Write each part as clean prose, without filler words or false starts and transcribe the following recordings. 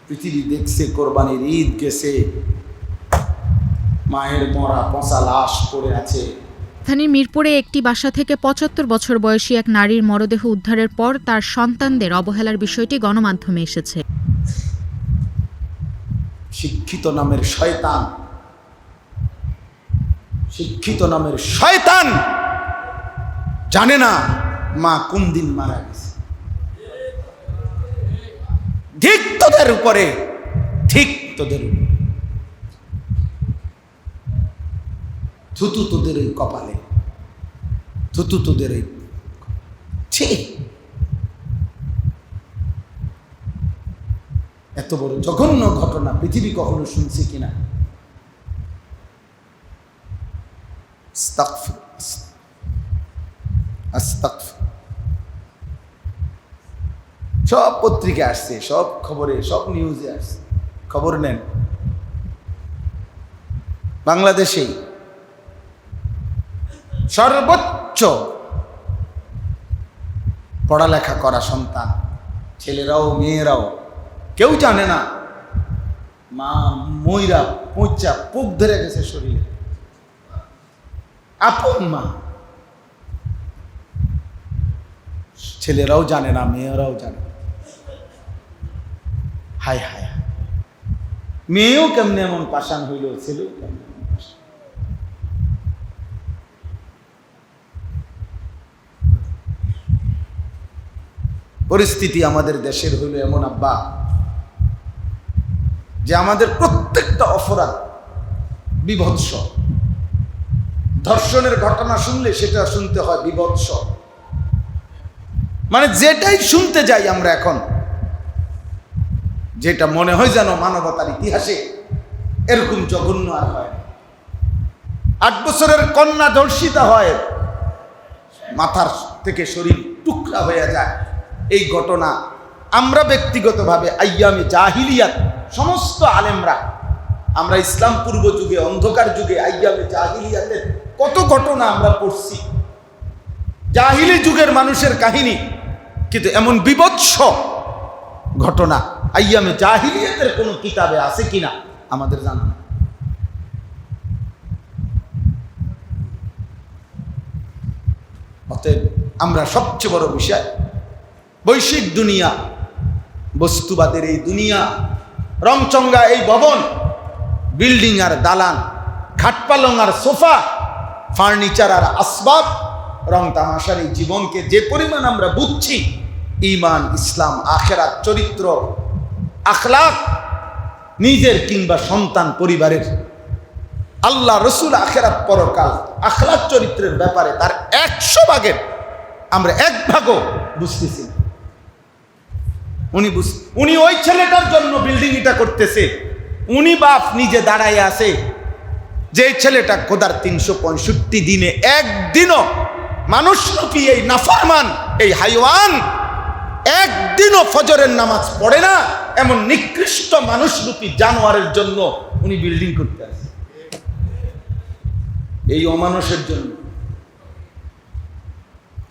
পৃথিবী দেখছে, কোরবানির ঈদ গেছে, মায়ের মরা পচা লাশ পড়ে আছে। রাজধানীর মিরপুরে একটি বাসা থেকে ৭৫ বছর বয়সী এক নারীর মরদেহ উদ্ধারের পর তার সন্তানদের অবহেলার বিষয়টি গণমাধ্যমে এসেছে। শিক্ষিত নামের শয়তান, শিক্ষিত নামের শয়তান জানে না মা কোন দিন মারা গেছে। ঠিক তোদের উপরে, ঠিক তোদের উপরে, থুতু তোদের ওই কপালে, থুতু তোদের ওই এত বড় জঘন্য ঘটনা পৃথিবী কখনো শুনছে কিনা? সব পত্রিকা আসছে, সব খবরে, সব নিউজে আসছে, খবর নেন। বাংলাদেশেই সর্বোচ্চ পড়ালেখা করা সন্তান, ছেলেরাও মেয়েরাও, কেউ জানে না মা ময়রা পচা পোক ধরে গেছে শরীরে, আপন মা। ছেলেরাও জানে না, মেয়েরাও জানে। হায় হায়, মেয়েও কেমনে এমন পাষাণ হইল, ছেলেও কেমনে এমন পাষাণ। পরিস্থিতি আমাদের দেশের হইল এমন আব্বা, যে আমাদের প্রত্যেকটা অপরাধ বিভৎস। ধর্ষণের ঘটনা শুনলে সেটা শুনতে হয় বিভৎস, মানে যেটাই শুনতে যাই আমরা এখন, যেটা মনে হয় যেন মানবতার ইতিহাসে এরকম জঘন্য আর হয়। 8 বছরের কন্যা ধর্ষিতা হয়, মাথার থেকে শরীর টুকরা হয়ে যায়। এই ঘটনা আমরা ব্যক্তিগতভাবে আইয়ামে জাহিলিয়াত, সমস্ত আলেমরা, আমরা ইসলাম পূর্ব যুগে, অন্ধকার যুগে আইয়ামে জাহিলিয়াতের কত ঘটনা আমরা পড়ছি, জাহিলি যুগের মানুষের কাহিনী। কিন্তু এমন বিভৎস ঘটনা আইয়ামে জাহিলিয়াতের কোন কিতাবে আছে কিনা আমাদের জানা না। অতএব আমরা সবচেয়ে বড় বিষয়, বৈশ্বিক দুনিয়া, বস্তুবাদের এই দুনিয়া, রংচঙ্গা এই ভবন, বিল্ডিং আর দালান, খাটপালং আর সোফা, ফার্নিচার আর আসবাব, রং তামাশার এই জীবনকে যে পরিমাণ আমরা বুঝছি, ঈমান, ইসলাম, আখিরাত, চরিত্র, আখলাক, নিজের কিংবা সন্তান পরিবারের, আল্লাহ, রসুল, আখিরাত, পরকাল, আখলাক, চরিত্রের ব্যাপারে তার 100 ভাগের আমরা 1 ভাগও বুঝতেছি না। উনি ওই ছেলেটার জন্য বিল্ডিং এটা করতেছে, উনি বাপ নিজে দাঁড়ায় আছে, যে ছেলেটা খোদার 365 দিনে একদিনও মানুষরূপী এই নাফরমান, এই হাইওয়ান একদিনও ফজরের নামাজ পড়ে না, এমন নিকৃষ্ট মানুষরূপী জানোয়ারের জন্য উনি বিল্ডিং করতে আছে, এই অমানুষের জন্য।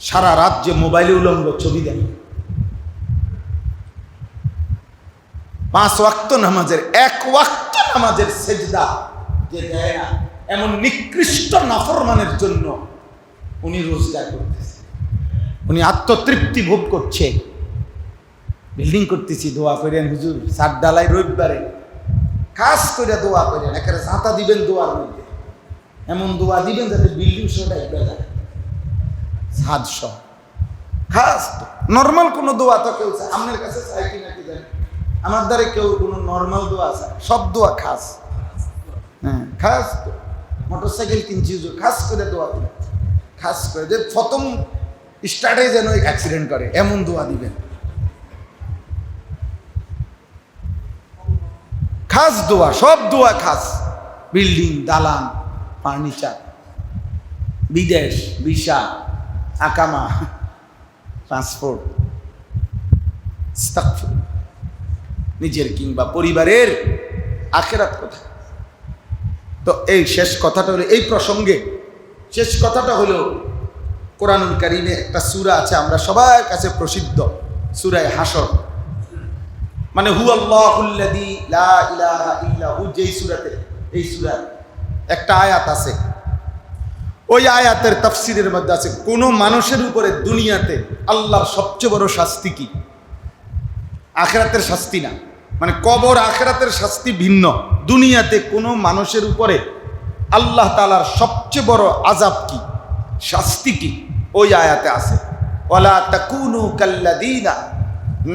সারা রাত যে মোবাইলে উলঙ্গ ছবি দেয়, 5 ওয়াক্ত নামাজের 1 ওয়াক্ত নামাজের সেজদা যে দেয় না, এমন নিকৃষ্ট নাফরমানের জন্য উনি রোজগার করতেছে, উনি আত্মতৃপ্তি ভোগ করছে। বিল্ডিং করতেছি, দোয়া করেন হুজুর, 7 ডালাই রবিবারে খাস করে দোয়া করেন, একেবারে ছাতা দিবেন দোয়ার মধ্যে, এমন দোয়া দিবেন যাতে বিল্ডিং সহটা একটা যায়, ছাদ সহ খাস। নর্মাল কোনো দোয়া তো কেউ আপনার কাছে চাই কিনা কি জানি, আমার দ্বারা কেউ কোনো নর্মাল দোয়া আছে, সব দোয়া খাস। হ্যাঁ, খাস তো মোটরসাইকেল কিনছি, খাস করে দোয়া করে, খাস করে যে প্রথম স্টার্টে যেন অ্যাক্সিডেন্ট করে এমন দোয়া দিবেন, খাস দোয়া, সব দোয়া খাস। বিল্ডিং, দালান, ফার্নিচার, বিদেশ, ভিসা, আকামা, ট্রান্সপোর্ট, নিজের কিংবা পরিবারের আখিরাত কোথায়? তো এই শেষ কথাটা হলো, এই প্রসঙ্গে শেষ কথাটা হলো, কোরআনুল কারীমে একটা সূরা আছে আমরা সবার কাছে প্রসিদ্ধ, সূরা হাশর। মানে হু আল্লাহুল্লাযী লা ইলাহা ইল্লা হু, যেই সূরাতে, এই সূরার একটা আয়াত আছে, ওই আয়াতের তাফসীরের মধ্যে আছে কোন মানুষের উপরে দুনিয়াতে আল্লাহর সবচেয়ে বড় শাস্তি কি? আখিরাতের শাস্তি না, মানে কবর আখিরাতের শাস্তি ভিন্ন। দুনিয়াতে কোনো মানুষের উপরে আল্লাহ তাআলার সবচেয়ে বড় আযাব কি, শাস্তি কি, ওই আয়াতে আছে ওয়ালা তাকুনু কাল্লাযীনা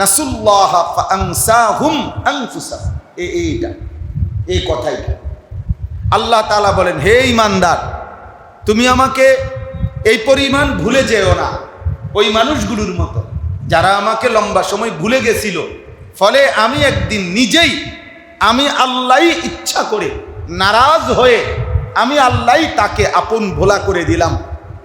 নাসুল্লাহা ফাআনসাহুম আনফুসাহুম। এইটা এই কথাইটা আল্লাহ তাআলা বলেন, হে ঈমানদার, তুমি আমাকে এই পরিমাণ ভুলে যেও না ওই মানুষগুলোর মতো যারা আমাকে লম্বা সময় ভুলে গেছিল, ফলে আমি একদিন নিজেই, আমি আল্লাহই ইচ্ছা করে নারাজ হয়ে আমি আল্লাহই তাকে আপন ভোলা করে দিলাম।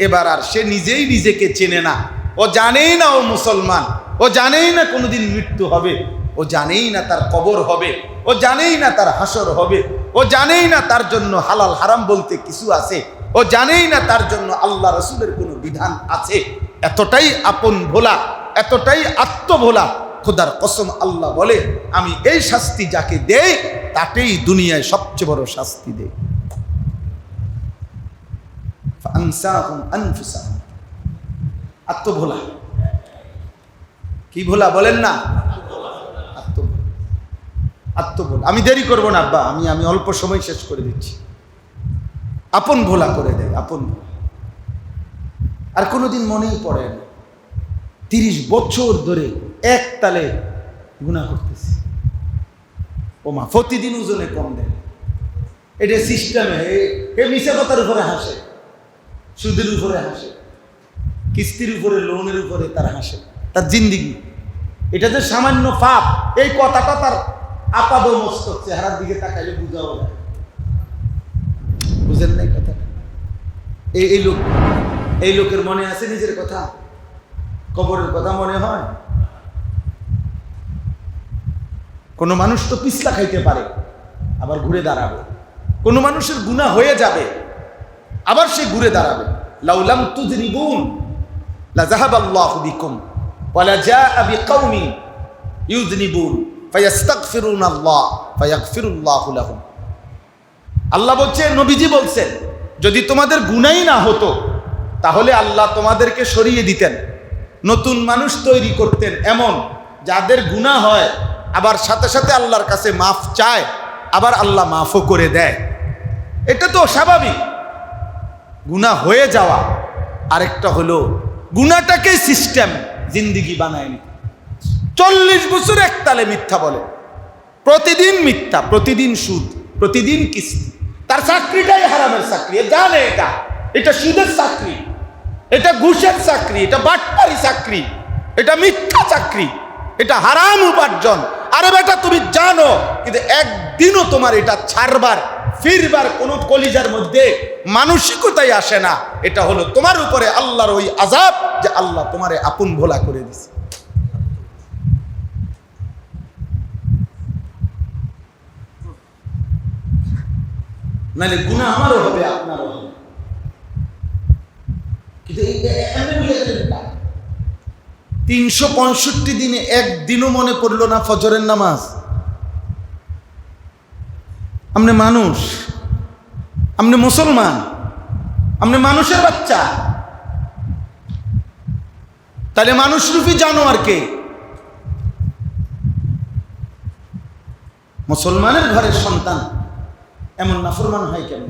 এবার আর সে নিজেই নিজেকে চেনে না, ও জানেই না ও মুসলমান, ও জানেই না কোনোদিন মৃত্যু হবে, ও জানেই না তার কবর হবে, ও জানেই না তার হাসর হবে, ও জানেই না তার জন্য হালাল হারাম বলতে কিছু আছে, ও জানেই না তার জন্য আল্লাহ রসুলের কোনো বিধান আছে। এতটাই আপন ভোলা, এতটাই আত্মভোলা, খোদার কসম আল্লাহ বলে, আমি এই শাস্তি যাকে দেই তাকেই দুনিয়ায় সবচেয়ে বড় শাস্তি দেই। ফাআনসাহুম আনফুসাহুম, আত্মভোলা। কি ভোলা বলেন না? আত্মভোলা। আমি দেরি করব না আব্বা, আমি অল্প সময় শেষ করে দিচ্ছি। আপন ভোলা করে দেয়, আপন ভোলা। আর কোনোদিন মনেই পড়ে না 30 বছর ধরে এক তালে গুনাহ করতেছি, ও মা প্রতিদিন ওজনে কম দেয়। এটা সিস্টেমে, এ মিশা কথার উপরে হাসে, সুদের উপরে হাসে, কিস্তির উপরে, লোনের উপরে তার হাসে, তার জিন্দিগি। এটা যে সামান্য পাপ, এই কথাটা তার আপাদ মস্তক চেহারার দিকে তাকাইলে বুঝাও যায়। বুঝেন নাই কথা? এই লোকের মনে আছে নিজের কথা, কবরের কথা মনে হয়? কোন মানুষ তো পিছলা খাইতে পারে, আবার ঘুরে দাঁড়াবে। কোন মানুষের গুনাহ হয়ে যাবে, আবার সে ঘুরে দাঁড়াবে। লাউলাম তুযনিবুন লাযাহাবাল্লাহু বিকুম ওয়ালা জাআ বিকাউমিন ইউযনিবুন ফায়াস্তাগফিরুনাল্লাহ ফায়াগফিরুল্লাহু লাহুম। আল্লাহ বলছেন, নবীজি বলছেন, যদি তোমাদের গুনাহই না হতো তাহলে আল্লাহ তোমাদেরকে সরিয়ে দিতেন, নতুন মানুষ তৈরি করতেন, এমন যাদের গুনাহ হয় আবার সাথে সাথে আল্লাহর কাছে মাফ চায়, আবার আল্লাহ মাফও করে দেয়। এটা তো স্বাভাবিক, গুনাহ হয়ে যাওয়া। আরেকটা হলো গুনাহটাকে সিস্টেম জিন্দিগি বানায় নি। 40 বছর একতালে মিথ্যা বলে, প্রতিদিন মিথ্যা, প্রতিদিন সুদ, প্রতিদিন কিস্তি। তার চাকরিটাই হারামের চাকরি, জানে এটা সুদের চাকরি, এটা ঘুষের চাকরি, এটা বাটপারি চাকরি, এটা মিথ্যা চাকরি, এটা হারাম উপার্জন। আরে বেটা তুমি জানো, কিন্তু একদিনও তোমার এটা ছাড়বার ফিরবার কোন কলিজার মধ্যে মানসিকতাই আসে না। এটা হলো তোমার উপরে আল্লাহর ওই আযাব, যে আল্লাহ তোমারে আপন ভোলা করে দিছে। নাহলে গুনাহ আমারও হবে, আপনারও হবে। কিন্তু 365 দিনে একদিনও মনে পড়লো না ফজরের নামাজ। আপনি মানুষ, আপনি মুসলমান, আপনি মানুষের বাচ্চা, তাহলে মানুষরূপী জানোয়ার কে? মুসলমানের ঘরের সন্তান এমন নাফরমান হয় কেন?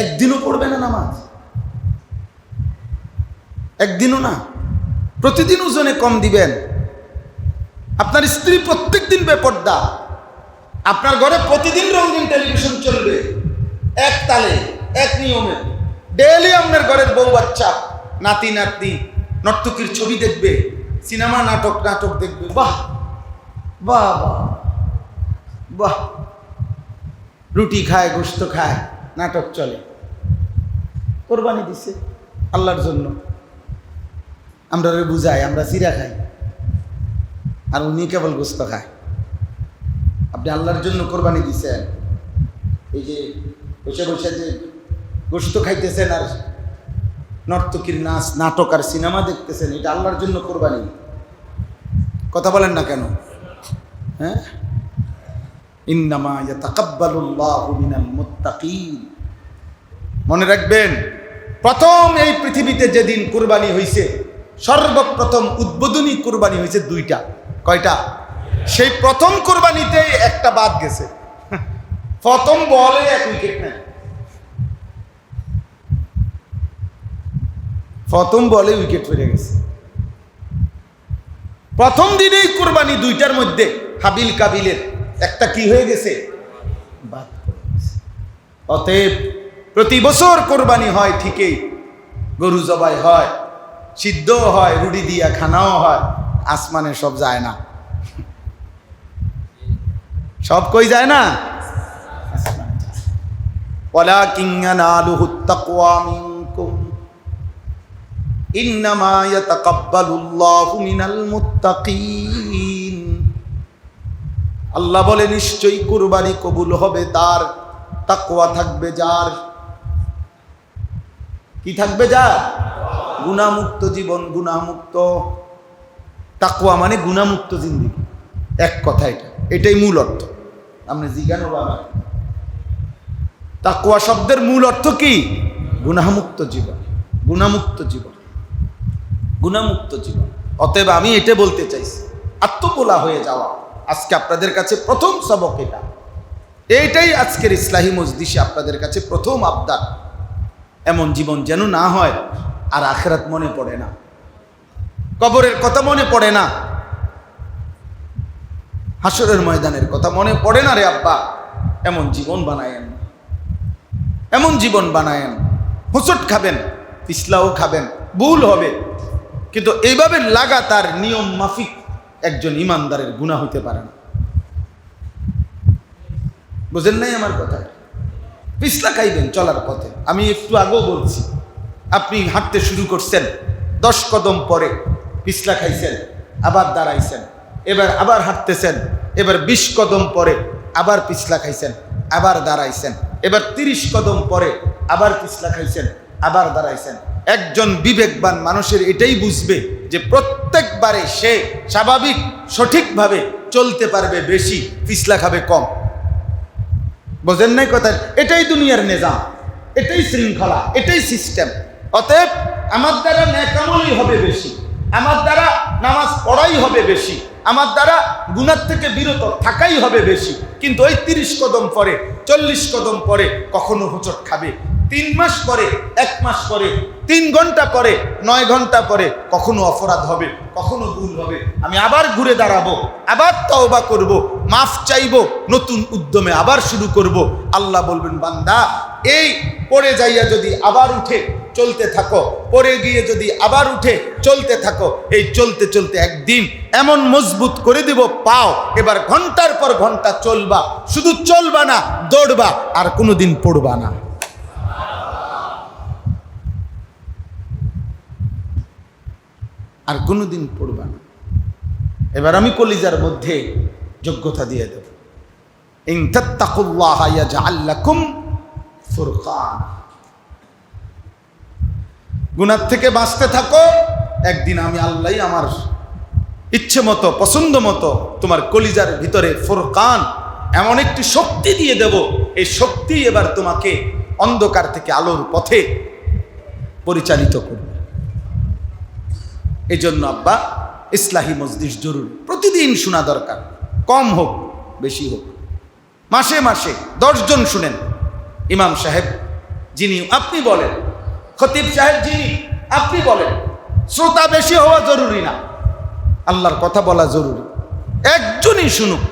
একদিনও পড়বে না নামাজ, একদিনও না। প্রতিদিন ওজনে কম দিবেন। আপনার স্ত্রী প্রত্যেকদিন বেপর্দা, আপনার ঘরে প্রতিদিন রঙিন টেলিভিশন চলবে, এক তালে, এক নিয়মে। ডেইলি আপনার ঘরের বউ বাচ্চা, নাতি নাতনি নর্তকীর ছবি দেখবে, সিনেমা নাটক দেখবে। বাহ বাহ বাহ বাহ, রুটি খায়, গোশত খায়, নাটক চলে। কোরবানি দিছে আল্লাহর জন্য, আমরা বুঝাই, আমরা চিরা খাই, আর উনি কেবল গোশত খায়। আপনি আল্লাহর জন্য কোরবানি দিছেন, এই যে বসে বসে যে গোশত খাইতেছেন আর নর্তকীর নাচ, নাটক আর সিনেমা দেখতেছেন, এটা আল্লাহর জন্য কোরবানি। কথা বলেন না কেন? হ্যাঁ, ইন্নামা ইয়াতাকাব্বালুল্লাহু মিনাল মুত্তাকিন। মনে রাখবেন, প্রথম এই পৃথিবীতে যেদিন কুরবানি হয়েছে, সর্বপ্রথম উদ্বোধনী কুরবানি হয়েছে দুইটা। কয়টা? সেই প্রথম কুরবানিতে একটা বাদ গেছে, প্রথম বলে 1 উইকেট নেয়, প্রথম বলে উইকেট পড়ে গেছে। প্রথম দিনেই কুরবানি দুইটার মধ্যে হাবিল কাবিলের একটা কি হয়ে গেছে? বাদ পড়ে গেছে। অতএব প্রতি বছর কুরবানি হয় ঠিকই, গরু জবাই হয়, সিদ্ধও হয়, রুটি দিয়া খানাও হয়, আসমানে সব যায় না। সব কই যায় না? ওয়ালাকিন ইয়ানালুহুত তাকওয়া মিনকুম ইন্নামা ইয়াতাকাব্বালুল্লাহু মিনাল মুত্তাকিন। আল্লাহ বলে, নিশ্চয়ই কুরবানি কবুল হবে তার, তাকওয়া থাকবে যার। কি থাকবে? যার গুনাহমুক্ত জীবন, গুনাহমুক্ত। তাকওয়া মানে গুনাহমুক্ত জিন্দেগি, এক কথা এটাই মূল অর্থ। আপনি জিজ্ঞানো বাবা, তাকওয়া শব্দের মূল অর্থ কি? গুনাহমুক্ত জীবন, গুনাহমুক্ত জীবন, গুনাহমুক্ত জীবন। অতএব আমি এটা বলতে চাইছি, আত্মবোলা হয়ে যাওয়া আজকে আপনাদের কাছে প্রথম সবক। এইটাই আজকের ইসলাহি মজলিসে আপনাদের কাছে প্রথম আবদার। এমন জীবন যেন না হয় আর আখিরাত মনে পড়ে না, কবরের কথা মনে পড়ে না, হাসরের ময়দানের কথা মনে পড়ে না। রে আব্বা, এমন জীবন বানায়েন, এমন জীবন বানায়েন। হোঁচট খাবেন, পিছলাও খাবেন, ভুল হবে, কিন্তু এইভাবে লাগাতার নিয়ম মাফিক একজন ইমানদারের গুনাহ হইতে পারে না। বুঝেন নাই আমার কথা? পিছলা খাইবেন চলার পথে। আমি একটু আগেও বলছি, আপনি হাঁটতে শুরু করছেন, 10 কদম পরে পিছলা খাইছেন, আবার দাঁড়াইছেন, এবার আবার হাঁটতেছেন, এবার 20 কদম পরে আবার পিছলা খাইছেন, আবার দাঁড়াইছেন, এবার 30 কদম পরে আবার পিছলা খাইছেন, আবার দাঁড়াইছেন। একজন বিবেকবান মানুষের এটাই বুঝবে যে প্রত্যেকবারে সে স্বাভাবিক সঠিকভাবে চলতে পারবে বেশি, পিছলা খাবে কম। বোঝেন নাই কথা? এটাই দুনিয়ার নিজাম, এটাই শৃঙ্খলা, এটাই সিস্টেম। অতএব আমার দ্বারা নেকামলই হবে বেশি, আমার দ্বারা নামাজ পড়াই হবে বেশি, আমার দ্বারা গুনাহ থেকে বিরত থাকাই হবে বেশি। কিন্তু ওই 30 কদম পরে, 40 কদম পরে কখনো হোঁচট খাবে, 3 মাস পরে, 1 মাস পরে, 3 ঘন্টা পরে, 9 ঘন্টা পরে কখনো অপরাধ হবে, কখনো ভুল হবে। আমি আবার ঘুরে দাঁড়াবো, আবার তওবা করব, মাফ চাইবো, নতুন উদ্যমে আবার শুরু করব। আল্লাহ বলবেন, বান্দা এই পড়ে যাইয়া যদি আবার উঠে চলতে থাকো, পড়ে গিয়ে যদি আবার উঠে চলতে থাকো, এই চলতে চলতে একদিন এমন মজবুত করে দিব পাও, এবার ঘন্টার পর ঘন্টা চলবা, শুধু চলবা না, দৌড়বা, আর কোনোদিন পড়বা না। আর কোনোদিন পড়বা না। এবার আমি কলিজার মধ্যে যোগ্যতা দিয়ে দেব, ইন তাত্তাকুল্লাহা ইয়াজআল লাকুম ফুরকান। গুনাহ থেকে বাঁচতে থাকো, একদিন আমি আল্লাহই আমার ইচ্ছে মতো, পছন্দ মতো তোমার কলিজার ভিতরে ফুরকান, এমন একটি শক্তি দিয়ে দেব, এই শক্তি এবার তোমাকে অন্ধকার থেকে আলোর পথে পরিচালিত করবে। এই জন্য আব্বা, ইসলাহি মজলিস জরুরি, প্রতিদিন শোনা দরকার, কম হোক বেশি হোক, মাসে মাসে 10 জন শুনেন। ইমাম সাহেব যিনি আপনি বলেন, খতিব সাহেব যিনি আপনি বলেন, শ্রোতা বেশি হওয়া জরুরি না, আল্লাহর কথা বলা জরুরি, একজনই শুনুক।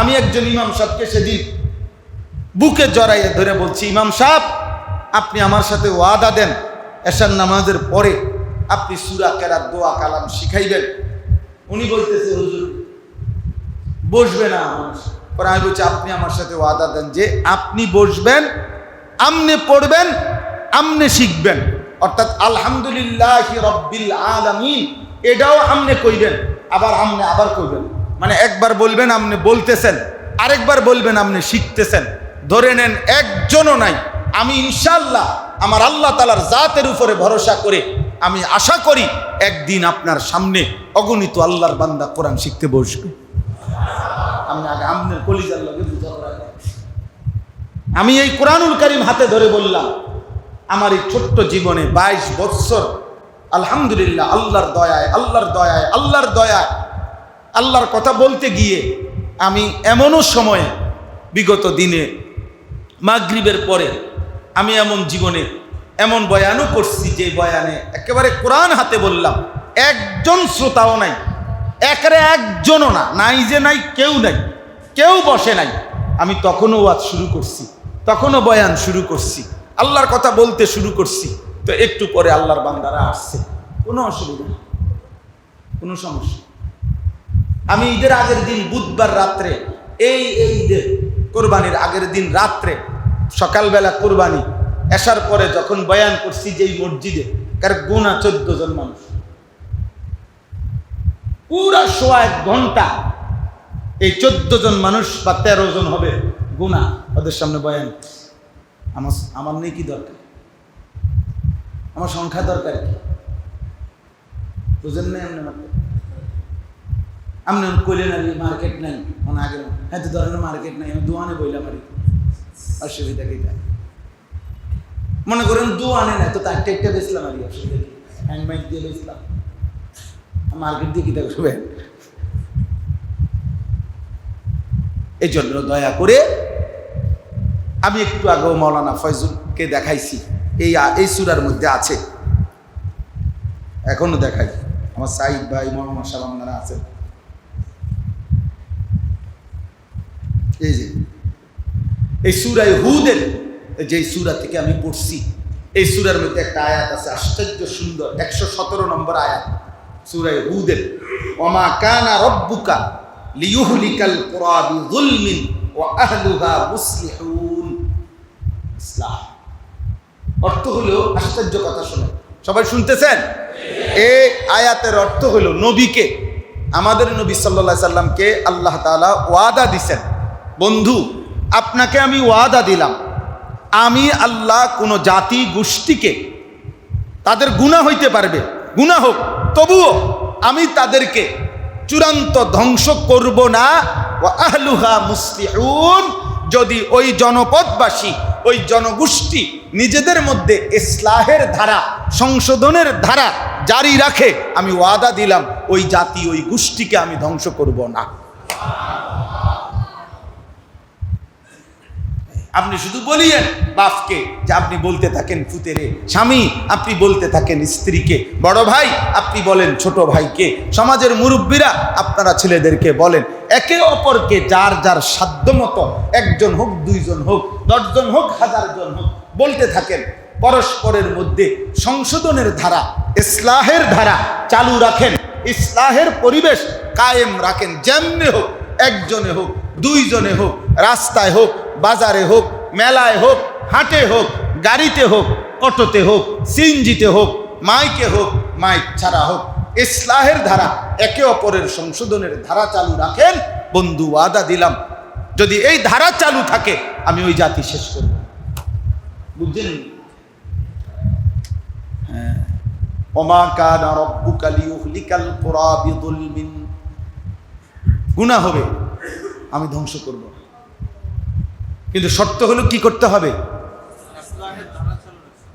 আমি একজন ইমাম সাহেবকে সেদিন বুকে জড়াইয়ে ধরে বলছি, ইমাম সাহেব আপনি আমার সাথে ওয়াদা দেন, এশার নামাজের পরে আপনি সূরা কেরাত, দোয়া কালাম শিখাইবেন। উনি বলতেছে, হুজুর বসবে না। পরে আমি বলছি, আপনি আমার সাথে ওয়াদা দেন যে আপনি বসবেন, আমনে পড়বেন, আমনে শিখবেন, অর্থাৎ আলহামদুলিল্লাহি রাব্বিল আলামিন এটাও আমনে কইবেন, আবার আমনে আবার কইবেন। মানে একবার বলবেন আমনে বলতেছেন, আরেকবার বলবেন আমনে শিখতেছেন। ধরে নেন একজনও নাই। আমি ইনশাআল্লাহ আমার আল্লাহ তাআলার জাতের উপরে ভরসা করে আমি আশা করি একদিন আপনার সামনে অগণিত আল্লাহর বান্দা কোরআন শিখতে বসবে। আমি আগে আমনের কলিজার লগে বুঝা করা যায়। আমি এই কোরআনুল কারীম হাতে ধরে বললাম, আমার এই ছোট্ট জীবনে 22 বছর আলহামদুলিল্লাহ আল্লাহর দয়ায় আল্লাহর দয়ায় আল্লাহর দয়ায় আল্লাহর কথা বলতে গিয়ে আমি এমনও সময়ে বিগত দিনে মাগরিবের পরে আমি এমন জীবনে এমন বয়ানও করছি যে বয়ানে একেবারে কোরআন হাতে বললাম, একজন শ্রোতাও নাই, একেবারে একজনও না, নাই যে নাই, কেউ নাই, কেউ বসে নাই। আমি তখনও ওয়াজ শুরু করছি, তখনও বয়ান শুরু করছি, আল্লাহর কথা বলতে শুরু করছি। তো একটু পরে আল্লাহর বান্দারা আসছে, কোনো অসুবিধা নেই, কোনো সমস্যা। আমি ঈদের আগের দিন বুধবার রাত্রে, এই ঈদের কোরবানির আগের দিন রাত্রে সকালবেলা কোরবানি এসার পরে যখন বয়ান করছি যে এই মসজিদে কার গোনা 14 জন মানুষ, পুরা 1 ঘন্টা এই 14 জন মানুষ বা 13 জন হবে গুনাহ, ওদের সামনে বয়ান। আমার নেই কি দরকার, আমার সংখ্যা দরকার কি? বুঝেন না? আপনি কইলেন আর মার্কেট নাই, মানে আগে হ্যাঁ তো ধরেন মার্কেট নাই, আমি দোয়ানে বইলাম আর অসুবিধা কি? মনে করেন দোয়ানে না তো তার টেকটা বেচলাম আর অসুবিধা কি? হ্যান্ড মাইক দিয়ে বেচলাম, মার্কেট দিয়ে কি দেখবেন? এই জন্য দয়া করে আমি একটু আগেও মাওলানা ফয়জুলকে দেখাইছি, এই সূরার মধ্যে আছে, এখনো দেখাই। আমার সাইদ ভাই মাওলানা সালামনারা আছেন, এই যে এই সূরা হুদের যে সূরা থেকে আমি পড়ছি, এই সূরার মধ্যে একটা আয়াত আছে আশ্চর্য সুন্দর, 117 নম্বর আয়াত সূরা হুদের, ওমা কানা রব্বুকা লিয়ুহলিকাল কুরা বিযুলমিন ওয়া আহলুহা মুসলিহুন। ইসলাম অর্থ হলো, আশ্চর্য কথা শুনে সবাই শুনতেছেন? এই আয়াতের অর্থ হলো নবীকে, আমাদের নবী সাল্লাল্লাহু আলাইহি সাল্লামকে আল্লাহ তাআলা ওয়াদা দিছেন, বন্ধু আপনাকে আমি ওয়াদা দিলাম, আমি আল্লাহ কোনো জাতি গোষ্ঠীকে তাদের গুনাহ হইতে পারবে, গুনাহ হোক, তবুও আমি তাদেরকে চূড়ান্ত ধ্বংস করব না। ওয়া আহলুহা মুসলিহুন, যদি ওই জনপদবাসী ওই জনগোষ্ঠী নিজেদের মধ্যে ইসলাহের ধারা, সংশোধনের ধারা জারি রাখে, আমি ওয়াদা দিলাম ওই জাতি ওই গোষ্ঠীকে আমি ধ্বংস করব না। আপনি শুধু বলিয়েন বাপকে যে আপনি বলতে থাকেন ফুতেরে, স্বামী আপনি বলতে থাকেন স্ত্রীকে, বড় ভাই আপনি বলেন ছোট ভাইকে, সমাজের মুরব্বীরা আপনারা ছেলেদেরকে বলেন, একে অপরকে যার যার সাধ্য মতো, 1 জন হোক 2 জন হোক 10 জন হোক 1000 জন হোক বলতে থাকেন, পরস্পরের মধ্যে সংশোধনের ধারা, ইসলাহের ধারা চালু রাখেন, ইসলাহের পরিবেশ কায়েম রাখেন। যেমনি হোক, 1 জনে হোক 2 জনে হোক, রাস্তায় হোক, বাজারে হোক, মেলায় হোক, হাটে হোক, গাড়িতে হোক, অটোতে হোক, সিএনজিতে হোক, মাইকে হোক, মাইক ছাড়া হোক, ইসলাহের ধারা, একে অপরের সংশোধনের ধারা চালু রাখেন। বন্ধু ওয়াদা দিলাম যদি এই ধারা চালু থাকে আমি ওই জাতি শেষ করব। বুঝছেন? হ্যাঁ, ওমা কানা রব্বুকা লিয়ুহলিকাল কুরা বিযুলমিন, গুনাহ হবে আমি ধ্বংস করব, কিন্তু শর্ত হলো কি করতে হবে?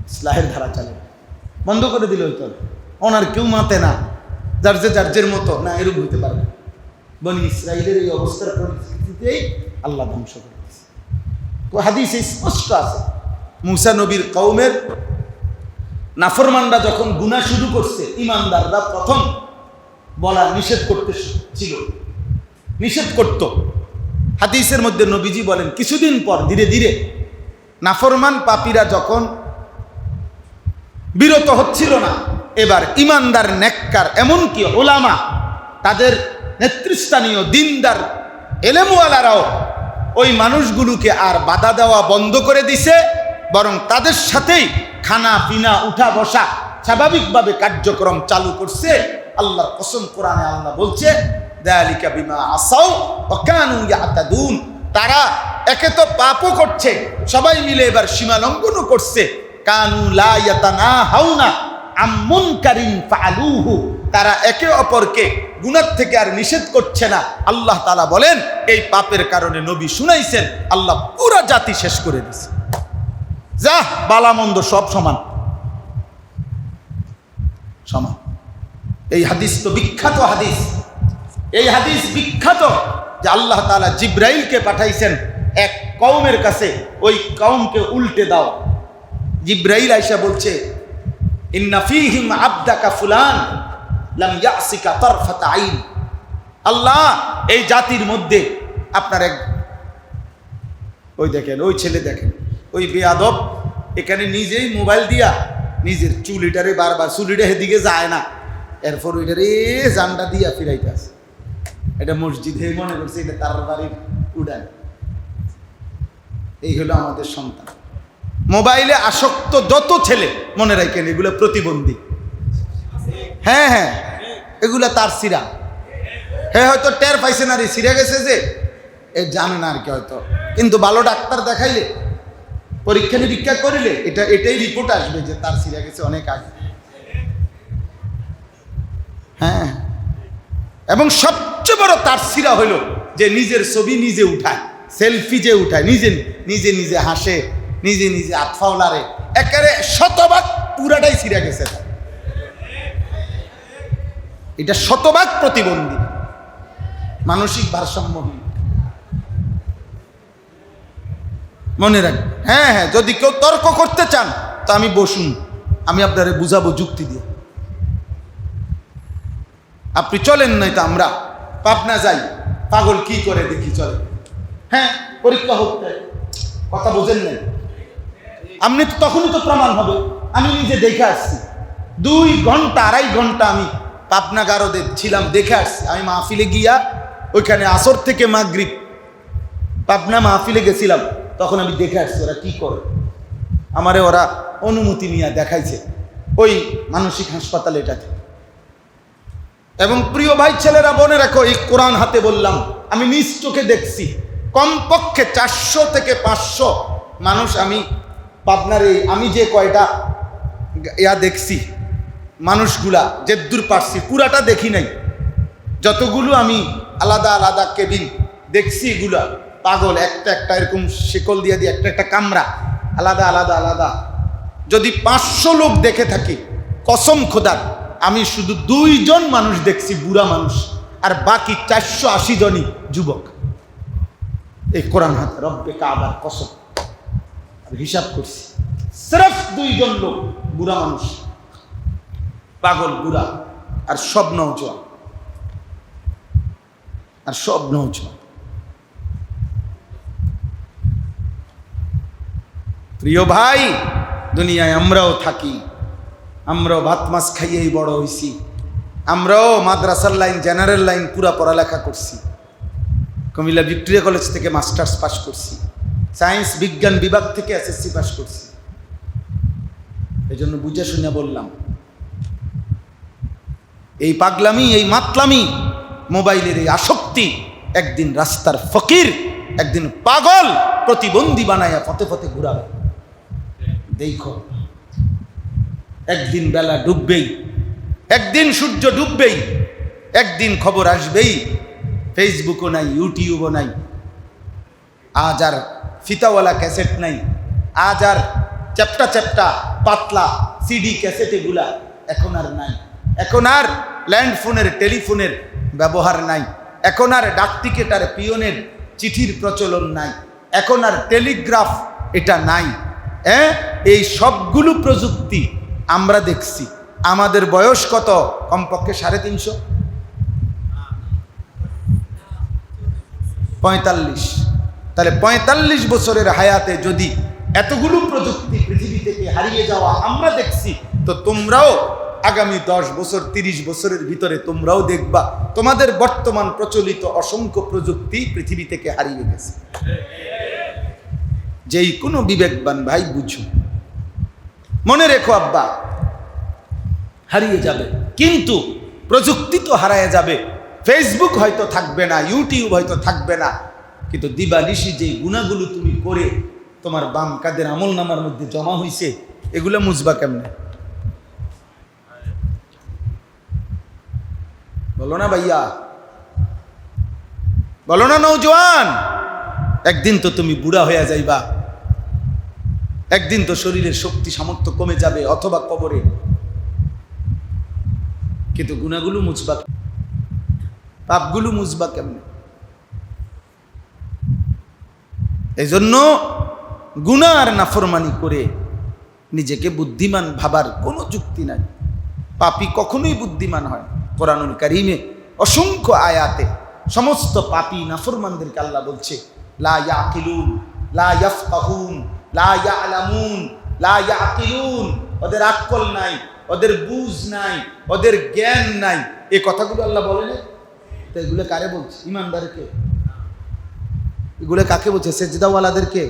ইসলাহের ধারা চালু। বন্ধ করে দিলে হইতো ওনার কেউ মাতে না, যার মতো না, এরকম হইতে পারে। বনি ইসরাইলের এই অবস্থার পরিস্থিতিতেই আল্লাহ ধ্বংস করে দিয়েছে। হাদিসে স্পষ্ট আছে, মুসা নবীর কওমের নাফরমানরা যখন গুনাহ শুরু করছে, ইমানদাররা প্রথম বলা নিষেধ করতে ছিল, নিষেধ করত। হাদিসের মধ্যে নবীজি বলেন কিছুদিন পর ধীরে ধীরে নাফরমান পাপীরা যখন বিরত হচ্ছিল না, এবার ইমানদার নেককার এমনকি ওলামা, তাদের নেতৃস্থানীয় দিনদার এলেমওয়ালারাও ওই মানুষগুলোকে আর বাধা দেওয়া বন্ধ করে দিছে, বরং তাদের সাথেই খানা পিনা উঠা বসা স্বাভাবিকভাবে কার্যক্রম চালু করছে। আল্লাহর কসম, কোরআনে আল্লাহ বলছে যালিকা বিমা আসাউ ওয়া কানু ইয়াতাদুন, তারা একে তো পাপও করছে, সবাই মিলে এবার সীমা লঙ্ঘনও করছে। কানু লা ইয়াতানাহাউনা আম মুনকারিন ফাআলুহু, তারা একে অপরকে গুনাহ থেকে আর নিষেধ করছে না। আল্লাহ তাআলা বলেন এই পাপের কারণে নবী শুনাইছেন, আল্লাহ পুরো জাতি শেষ করে দিয়েছে। যা বালামন্দ সব সমান সমান। এই হাদিস তো বিখ্যাত হাদিস, এই হাদিস বিখ্যাত যে আল্লাহ তাআলা জিব্রাইলকে পাঠাইছেন এক কওমের কাছে, ওই কওমকে উল্টে দাও। জিব্রাইল আয়েশা বলছে ইন্না ফীহিম আবদাকা ফুলান লাম ইয়াসিকা তারফাত আইন। আল্লাহ এই জাতির মধ্যে আপনার এক ওই দেখেন, ওই ছেলে দেখেন, ওই বেয়াদব এখানে নিজেই মোবাইল দিয়া নিজের চুলিটারে বারবার চুলিটা এদিকে যায় না, এরপর ওইটারে জানটা দিয়া ফিরাইতে আছে। এটা মসজিদে মনে করছে এটা তার বাড়ির উড়ান। এই হলো আমাদের সন্তান। মোবাইলে আসক্ত যত ছেলে মনে রাখেন এগুলো প্রতিবন্ধী। হ্যাঁ হ্যাঁ, এগুলা তার সিরা। হ্যাঁ হয়তো টের পাইছে না রে, সিরা গেছে যে এ জানে না আর কি হয়তো, কিন্তু ভালো ডাক্তার দেখাইলে পরীক্ষা নিরীক্ষা করিলে এটাই রিপোর্ট আসবে যে তার সিরা গেছে অনেক আগে। হ্যাঁ, এবং সবচেয়ে বড় তার সিরা হইল যে নিজের ছবি নিজে উঠায়, সেলফি যে উঠায়, নিজে নিজে নিজে হাসে, নিজে নিজে আতফাওলারে, একেবারে শতভাগ পুরাটাই সিরা গেছে। এটা শতভাগ প্রতিবন্ধী, মানসিক ভারসাম্যহীন। মনে রাখবেন। হ্যাঁ হ্যাঁ, যদি কেউ তর্ক করতে চান তো আমি বসুন, আমি আপনারে বুঝাবো যুক্তি দিয়ে। আপনি চলেন নাই তো আমরা পাবনা যাই, পাগল কি করে দেখি চলে। হ্যাঁ, পরীক্ষা হোক, কথা বোঝেন নাই আপনি তো, তখনই তো প্রমাণ হবে। আমি নিজে দেখে আসছি, 2 ঘন্টা 2.5 ঘন্টা আমি পাবনা গারদে ছিলাম, দেখে আসছি। আমি মাহফিলে গিয়া ওইখানে আসর থেকে মাগরিব পাবনা মাহফিলে গেছিলাম, তখন আমি দেখে আসছি ওরা কি করে। আমারে ওরা অনুমতি নিয়ে দেখাইছে ওই মানসিক হাসপাতালে এটাতে। এবং প্রিয় ভাই ছেলেরা বনে রাখো, এই কোরআন হাতে বললাম, আমি নিজ চোখে দেখছি কমপক্ষে 400 থেকে 500 মানুষ আমি পাবনার এই আমি যে কয়টা দেখছি মানুষগুলা যেদূর পারছি, পুরাটা দেখি নাই, যতগুলো আমি আলাদা আলাদা কেবিন দেখছি এগুলা পাগল, একটা একটা এরকম শিকল দিয়ে দিয়ে একটা একটা কামরা, আলাদা আলাদা আলাদা। যদি 500 লোক দেখে থাকি, কসম খোদার আমি শুধু 2 জন মানুষ দেখছি বুড়া মানুষ, আর বাকি 480 জনই যুবক। এই কোরআন হাতে রব্বে কাবার কসম হিসাব করছি, সির্ফ 2 জন লোক বুড়া মানুষ, পাগল বুড়া, আর সব নওজোয়ান, আর সব নওজোয়ান। প্রিয় ভাই, দুনিয়ায় আমরাও থাকি, আমরাও ভাত মাছ খাইয়েই বড় হইছি, আমরাও মাদ্রাসার লাইন জেনারেল লাইন পুরা পড়ালেখা করছি, কুমিল্লা ভিক্টোরিয়া কলেজ থেকে মাস্টার্স পাস করছি, সায়েন্স বিজ্ঞান বিভাগ থেকে এসএসসি পাস করছি। এই জন্য বুঝে শুনে বললাম, এই পাগলামি, এই মাতলামি, মোবাইলের এই আসক্তি একদিন রাস্তার ফকির, একদিন পাগল প্রতিবন্ধী বানাইয়া পথে পথে ঘুরাবে। দেখো একদিন বেলা ডুববেই, একদিন সূর্য ডুববেই, একদিন খবর আসবেই, ফেসবুকও নাই, ইউটিউবও নাই, আজ আর ফিতাওয়ালা ক্যাসেট নাই, আজ আর চ্যাপ্টা চ্যাপ্টা পাতলা সিডি ক্যাসেট এগুলা এখন আর নাই, এখন আর ল্যান্ডফোনের টেলিফোনের ব্যবহার নাই, এখন আর ডাক টিকেট আর পিয়নের চিঠির প্রচলন নাই, এখন আর টেলিগ্রাফ এটা নাই। এই সবগুলো প্রযুক্তি আমরা দেখছি। আমাদের বয়স কত? কমপক্ষে 350, 45। তাহলে 45 বছরের হায়াতে যদি এতগুলো প্রযুক্তি পৃথিবী থেকে হারিয়ে যাওয়া আমরা দেখছি, তো তোমরাও আগামী 10 বছর 30 বছরের ভিতরে তোমরাও দেখবা তোমাদের বর্তমান প্রচলিত অসংখ্য প্রযুক্তি পৃথিবী থেকে হারিয়ে গেছে। যেই কোনো বিবেকবান ভাই বুঝো, মনে রেখো আব্বা, হারিয়ে যাবে, কিন্তু প্রযুক্তি তো হারিয়ে যাবে, ফেসবুক হয়তো থাকবে না, ইউটিউব হয়তো থাকবে না, কিন্তু দিবানিশি যেই গুণাগুলো তুমি করে তোমার বাম কাদের আমল নামার মধ্যে জমা হয়েছে, এগুলো মুছবা কেমনে? বলো না ভাইয়া, বলো না নওজোয়ান, একদিন তো তুমি বুড়া হয়ে যাইবা, একদিন তো শরীরের শক্তি সামর্থ্য কমে যাবে, অথবা কবরে। কিন্তু গুনাহগুলো মুছবা, পাপগুলো মুছবা কেমনে? এই জন্য গুনাহ আর নাফরমানি করে নিজেকে বুদ্ধিমান ভাবার কোনো যুক্তি নাই। পাপী কখনোই বুদ্ধিমান হয়। কোরআনুল কারীমে অসংখ্য আয়াতে সমস্ত পাপী নাফরমানদেরকে আল্লাহ বলছে লা ইয়াকিলুন, লা ইয়াফকাহুন, লা ইয়ালামুন, লা ইয়াকিলুন। ওদের আকল নাই, ওদের বুঝ নাই, ওদের জ্ঞান নাই। এই কথাগুলো আল্লাহ বলেন। তো এগুলো কারে বলছে? ইমানদারকে। এগুলো কাকে বলছে? সেজদাওয়ালাদেরকে,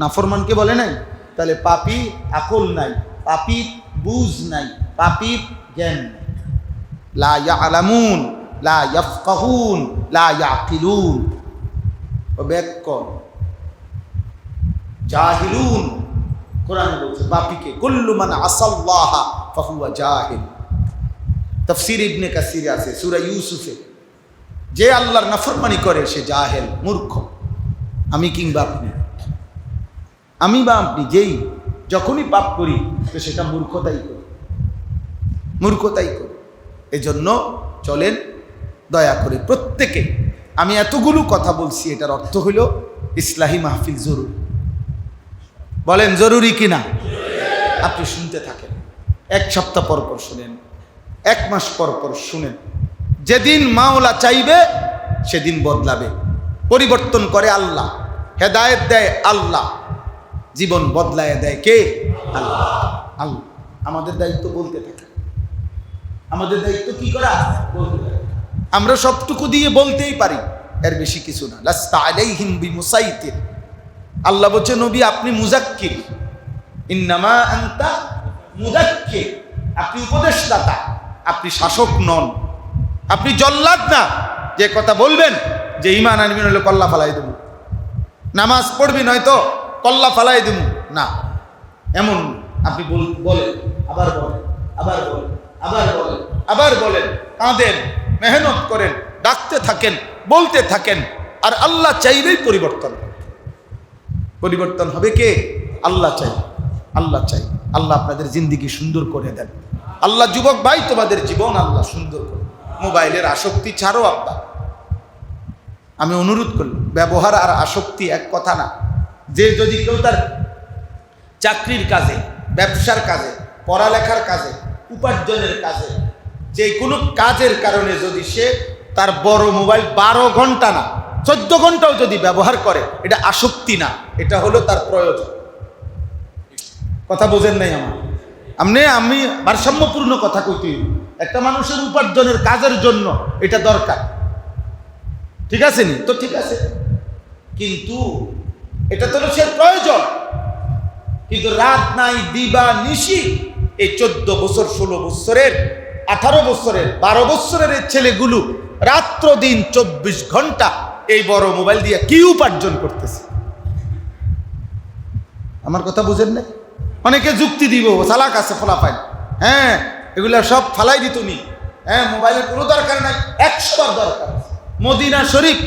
নাফরমানকে বলে নাই? তাহলে পাপী আকল নাই, পাপীর বুঝ নাই, পাপীর জ্ঞান নাই। লা ইয়ালামুন, লা ইয়াফকাহুন, লা ইয়াকিলুন। ও ব্যাককল জাহিলুন। কোরআন বলছে পাপীকে কুল্লু মান আসাল্লাহা ফাহুয়া জাহিল। তাফসীর ইবনে কাসিরে আছে, সূরা ইউসুফে, যে আল্লাহর নাফরমানি করে সে জাহেল, মূর্খ। আমি কিংবা আপনি, আমি বা আপনি যেই যখনই পাপ করি তো সেটা মূর্খতাই করি, মূর্খতাই করি। এজন্য চলেন দয়া করে প্রত্যেকে, আমি এতগুলো কথা বলছি, এটার অর্থ হইল ইসলাহি মাহফিল জরুরি। বলেন জরুরি কিনা? আপনি শুনতে থাকেন, এক সপ্তাহ পর পর শুনেন, এক মাস পর পর শুনেন। যেদিন মাওলা চাইবে সেদিন বদলাবে। পরিবর্তন করে আল্লাহ, হেদায়েত দেয় আল্লাহ, জীবন বদলায় দেয় কে? আল্লাহ। আল্লাহ। আমাদের দায়িত্ব বলতে থাকে, আমাদের দায়িত্ব কি করা? বলতে থাকে। আমরা সবটুকু দিয়ে বলতেই পারি, এর বেশি কিছু না। লাস্তা আলাইহিম বিমুসাইতির। আল্লাহ বলছে নবী আপনি মুজাক্কির, ইন্নামা আনতা মুজাক্কির। আপনি উপদেশদাতা, আপনি শাসক নন, আপনি জল্লাদ না। যে কথা বলবেন যে ঈমান আনবি নইলে কল্লা ফালাই দেব, নামাজ পড়বি নয়তো কল্লা ফালাই দেব না, এমন আপনি বলেন, আবার বলেন, আবার বলেন, আবার বলেন, আবার বলেন, কাঁদেন, মেহনত করেন, ডাকতে থাকেন, বলতে থাকেন। আর আল্লাহ চাইলেই পরিবর্তন হবে। পরিবর্তন হবে কে? আল্লাহ চাই, আল্লাহ চাই। আল্লাহ আপনাদের জিন্দেগি সুন্দর করে দেন। আল্লাহ যুবক ভাই তোমাদের জীবন আল্লাহ সুন্দর করে। মোবাইলের আসক্তি ছাড়ো আব্বা, আমি অনুরোধ করলাম। ব্যবহার আর আসক্তি এক কথা না। যে যদি কেউ তার চাকরির কাজে, ব্যবসার কাজে, পড়ালেখার কাজে, উপার্জনের কাজে, যে কোনো কাজের কারণে যদি সে তার বড় মোবাইল 12 ঘন্টা না 14 ঘন্টাও যদি ব্যবহার করে, এটা আসক্তি না, এটা হলো তার প্রয়োজন। কথা বোঝেন নাই আমার? আমি ভারসাম্যপূর্ণ কথা কইতে, একটা মানুষের উপার্জনের কাজের জন্য এটা দরকার, ঠিক আছে নি? তো ঠিক আছে, কিন্তু এটা তো সে প্রয়োজন। কিন্তু রাত নাই দিবা নিশি এই 14 বছর, 16 বছরের, 18 বছরের, 12 বছরের ছেলেগুলো রাত্র দিন 24 ঘন্টা এই বড় মোবাইল দিয়ে কি উপার্জন করতেছে? আমার কথা বুঝেন না? অনেকে যুক্তি দিব চালাক আছে ফলাফাইল, হ্যাঁ এগুলা সব ফালাই দিত নি, হ্যাঁ মোবাইলের কোনো দরকার নাই, 100 বার দরকার। মদিনা শরীফ,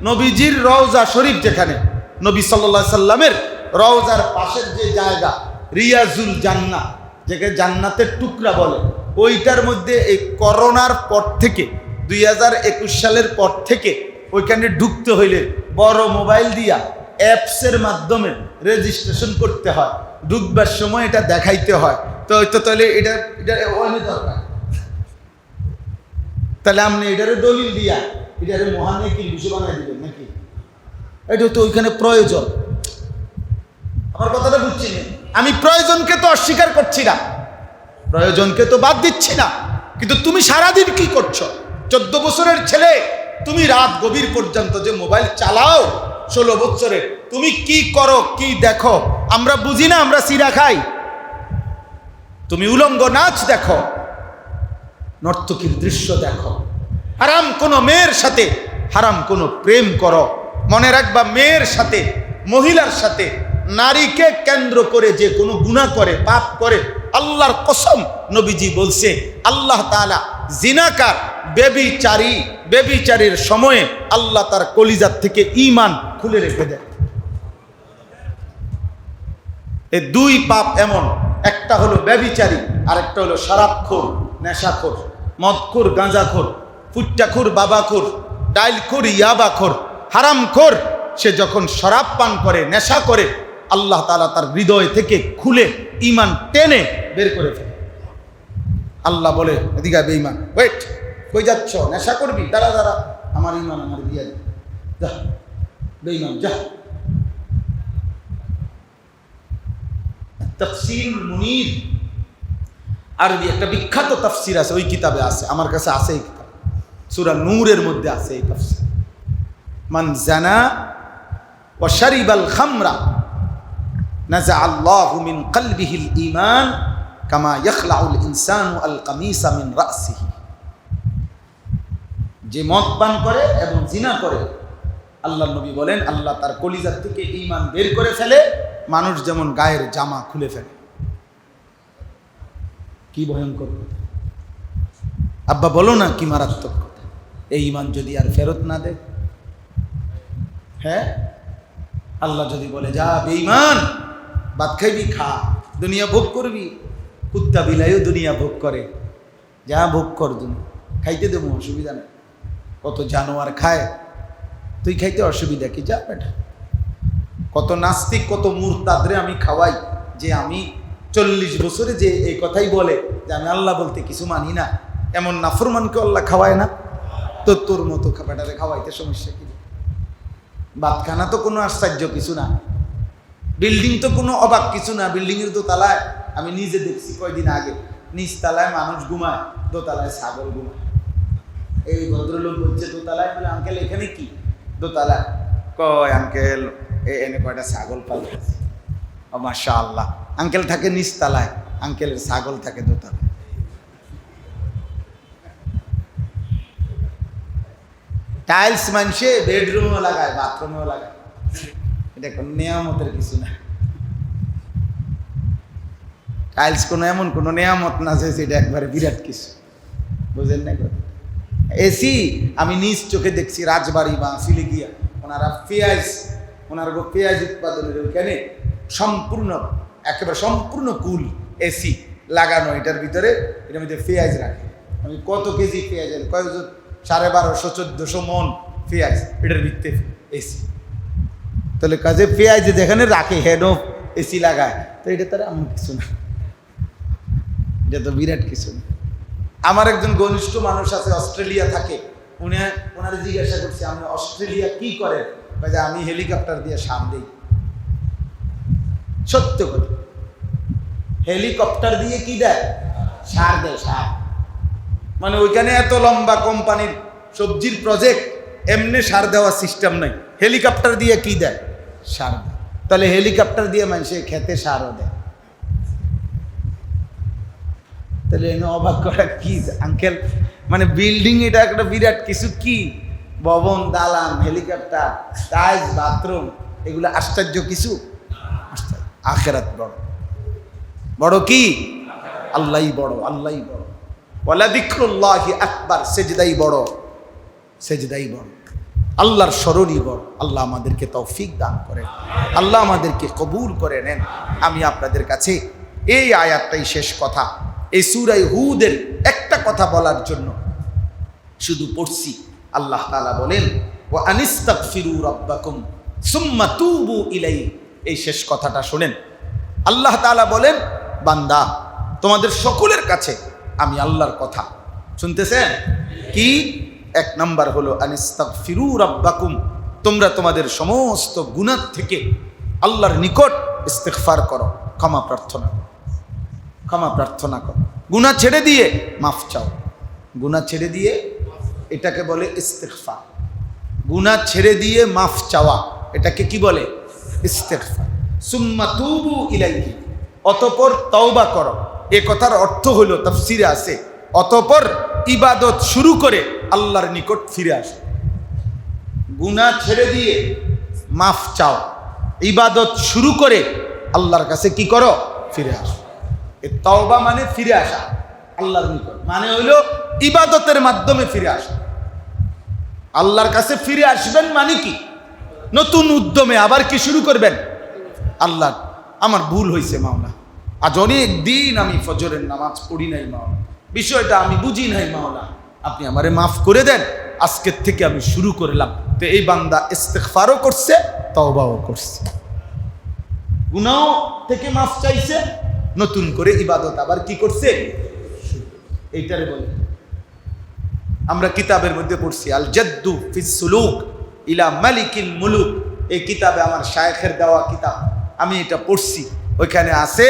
নবীজির রওজা শরীফ, যেখানে নবী সাল্লাল্লাহু আলাইহি সাল্লামের রওজার পাশের যে জায়গা রিয়াজুল জান্নাহ, যেখানে জান্নাতের টুকরা বলে, ওইটার মধ্যে এই করোনার পর থেকে 2021 সালের পর থেকে ওইখানে ঢুকতে হইলে বড় মোবাইল দিয়া অ্যাপসের মাধ্যমে রেজিস্ট্রেশন করতে হয়, ঢুকবার সময় এটা দেখাইতে হয়। তো তাহলে এটা অনেক দরকার। তাহলে আপনি এটারে দলিল দিয়া এটারে মহানে কি বিষয় বানাই দিবেন নাকি? এটা তো ওইখানে প্রয়োজন। আমার কথাটা বুঝছি না? আমি প্রয়োজনকে তো অস্বীকার করছি না, প্রয়োজনকে তো বাদ দিচ্ছি না, কিন্তু তুমি সারাদিন কি করছো? 14 বছরের ছেলে, তুমি রাত গভীর পর্যন্ত যে মোবাইল চালাও, 16 বছরের, তুমি কি করো, কি দেখো? আমরা বুঝি না, আমরা সিরা খাই। তুমি উলঙ্গ নাচ দেখো, নর্তকীর দৃশ্য দেখো, হারাম কোনো মেয়ের সাথে হারাম কোনো প্রেম করো। মনে রাখবা, মেয়ের সাথে, মহিলার সাথে, নারীকে কেন্দ্র করে যে কোনো গুনাহ করে, পাপ করে, আল্লাহর কসম নবীজি বলছে আল্লাহ তাআলা জিনাকার বেবিচারীর সময়ে আল্লাহ তার কলিজার থেকে ঈমান খুলে রেখে দেয়। এই দুই পাপ এমন, একটা হলো ব্যভিচারী, আরেকটা হলো শরাবখোর, নেশাখোর, মদখোর, গাঁজাখোর, ফুট্টাখোর, বাবাখোর, ডাইলখোর, ইয়াবাখোর, হারামখোর। সে যখন শরাব পান করে, নেশা করে, আল্লাহ তাআলা তার হৃদয় থেকে খুলে ঈমান টেনে বের করে ফেলে। আল্লাহ বলে, এদিকে বেঈমান, ওয়েট, কই যাচ্ছ? নেশা করবি? দাঁড়া দাঁড়া, আমার ঈমান আমার দিয়ে দে, যা বেঈমান যা। তাফসীর মুনীর আরবি একটা বিখ্যাত তাফসীর আছে, ওই কিতাবে আছে, আমার কাছে আছে এই কিতাব, সূরা নূরের মধ্যে আছে এই তাফসীর। মান জানা ওয়া শারিবাল খামরা নাযা আল্লাহু মিন কলবিহিল ঈমান কামা ইয়াখলাউল ইনসানু আল কামিসা মিন রাসিহি। যে মদ পান করে এবং জিনা করে, আল্লাহর নবী বলেন আল্লাহ তার কলিজার থেকে ঈমান বের করে ফেলে, মানুষ যেমন গায়ের জামা খুলে ফেলে। কি ভয়ঙ্কর কথা! আব্বা বলো না, কি মারাত্মক কথা! এই ঈমান যদি আর ফেরত না দেয়, হ্যাঁ, আল্লাহ যদি বলে যা বেঈমান, ভাত খাইবি খা, দুনিয়া ভোগ করবি, কুত্তা বিলাইও দুনিয়া ভোগ করে, যা ভোগ কর, দুনিয়া খাইতে দেবো, অসুবিধা নেই। কত জানোয়ার খায়, তুই খাইতে অসুবিধা কি? যা বেটা। কত নাস্তিক, কত মুরতাদরে আমি খাওয়াই, যে আমি 40 বছরে যে এই কথাই বলে যে আমি আল্লাহ বলতে কিছু মানি না, এমন নাফরমানকে আল্লাহ খাওয়ায় না? তো তোর মতো বেটারে খাওয়াইতে সমস্যা কি? ভাতখানা তো কোনো আশ্চর্য কিছু না, বিল্ডিং তো কোনো অবাক কিছু না। বিল্ডিংয়ের দোতলায় আমি নিজে দেখছি কয়দিন আগে, নিচতলায় মানুষ ঘুমায়, দোতলায় ছাগল ঘুমায়। এই ভদ্রলোক বলছে দোতলায়, বলে আঙ্কেল এখানে কি? দোতলায়। কয় আঙ্কেল এনে কয়টা ছাগল পালতেছে। ও মাশাআল্লাহ, আঙ্কেল থাকে নিচতলায়, আঙ্কেলের ছাগল থাকে দোতলায়। টাইলস মানছে বেডরুমেও লাগায়, বাথরুমেও লাগায়, এটা কোন নিয়ামতের কিছু না। টাইলস কোনো এমন কোনো নিয়ামত না যে এটা একবারে বিরাট কিছু, বুঝেন না? এসি আমি নিজ চোখে দেখছি, রাজবাড়ি বা ফিলিগিয়া ওনারা পেঁয়াজ উৎপাদনের ওইখানে সম্পূর্ণ একেবারে সম্পূর্ণ কুল এসি লাগানো, এটার ভিতরে এটার মধ্যে পেঁয়াজ রাখে। আমি কত কেজি পেঁয়াজ, কয়েকজন 1250-1400 মন পেঁয়াজ এটার ভিতরে এসি। তাহলে কাজে পেঁয়াজ যেখানে রাখে হেড অফ এসি লাগায়, তো এটা তার এমন কিছু না, এটা তো বিরাট কিছু না। আমার একজন ঘনিষ্ঠ মানুষ আছে, অস্ট্রেলিয়া থাকে, ওনারা জিজ্ঞাসা করছে আপনি অস্ট্রেলিয়া কি করেন? আমি হেলিকপ্টার দিয়ে সার দিই। সত্য কথা, হেলিকপ্টার দিয়ে কি দেয়? সার দেয়, সার। মানে ওইখানে এত লম্বা কোম্পানির সবজির প্রজেক্ট, এমনি সার দেওয়ার সিস্টেম নাই, হেলিকপ্টার দিয়ে কি দেয়? সার দেয়। তাহলে হেলিকপ্টার দিয়ে মানুষের খেতে সারও দেয়, তাহলে এনে অবাক করা কি আঙ্কেল? মানে বিল্ডিং এটা একটা বিরাট কিছু, কি ভবন, দালান, হেলিকপ্টার, টাইলস, বাথরুম, এগুলো আশ্চর্য কিছু? আখিরাত বড়। বড় কি? আল্লাহই বড়, আল্লাহই বড়। ওয়ালা যিকরুল্লাহি আকবার, সেজদাই বড়, সেজদাই বড়, আল্লাহর স্মরণই বড়। আল্লাহ আমাদেরকে তৌফিক দান করেন, আল্লাহ আমাদেরকে কবুল করে নেন। আমি আপনাদের কাছে এই আয়াতটাই শেষ কথা, এই সূরা হুদের একটা কথা বলার জন্য শুধু পড়ছি। আল্লাহ তাআলা বলেন ওয়া আনিস্তাগফিরু রাব্বাকুম সুম্মা তুবু ইলাইহি। এই শেষ কথাটা শুনেন, আল্লাহ তাআলা বলেন বান্দা তোমাদের সকলের কাছে আমি আল্লাহর কথা শুনতেছেন কি? 1 নাম্বার হলো আনিস্তাগফিরু রাব্বাকুম, তোমরা তোমাদের সমস্ত গুনাহ থেকে আল্লাহর নিকট ইস্তিগফার করো, ক্ষমা প্রার্থনা করো, ক্ষমা প্রার্থনা করো, গুনাহ ছেড়ে দিয়ে মাফ চাও। গুনাহ ছেড়ে দিয়ে, এটাকে বলে ইস্তিগফার। গুনাহ ছেড়ে দিয়ে মাফ চাওয়া, এটাকে কি বলে? ইস্তিগফার। সুম্মা তুবু ইলাইহি, অতঃপর তওবা করো। এ কথার অর্থ হলো তাফসীরে আছে, অতঃপর ইবাদত শুরু করে আল্লাহর নিকট ফিরে আসো। গুনাহ ছেড়ে দিয়ে মাফ চাও, ইবাদত শুরু করে আল্লাহর কাছে কি করো? ফিরে আসো। এ তওবা মানে ফিরে আসা। আল্লাহর নিকট, মানে হইলো ইবাদতের মাধ্যমে ফিরে আসা। আল্লাহর কাছে ফিরে আসবেন মানে কি? নতুন উদ্যমে আবার কি শুরু করবেন? আল্লাহ, আমার ভুল হয়েছে মাওলা, আজ অনেক দিন আমি ফজরের নামাজ পড়ি নাই মাওলা, বিষয়টা আমি বুঝি নাই মাওলা, আপনি আমারে মাফ করে দেন, আজকের থেকে আমি শুরু করলাম। তো এই বান্দা ইস্তেগফারও করছে, তওবাও করছে, গুনাহ থেকে মাফ চাইছে, নতুন করে ইবাদত আবার কি করছে? এইটারে বলে আমরা কিতাবের মধ্যে পড়ছি আল জাদ্দু ফিস সুলুক ইলা মালিকিল মুলুক। এই কিতাবে আমার শায়েখের দেওয়া কিতাব, আমি এটা পড়ছি। ওইখানে আছে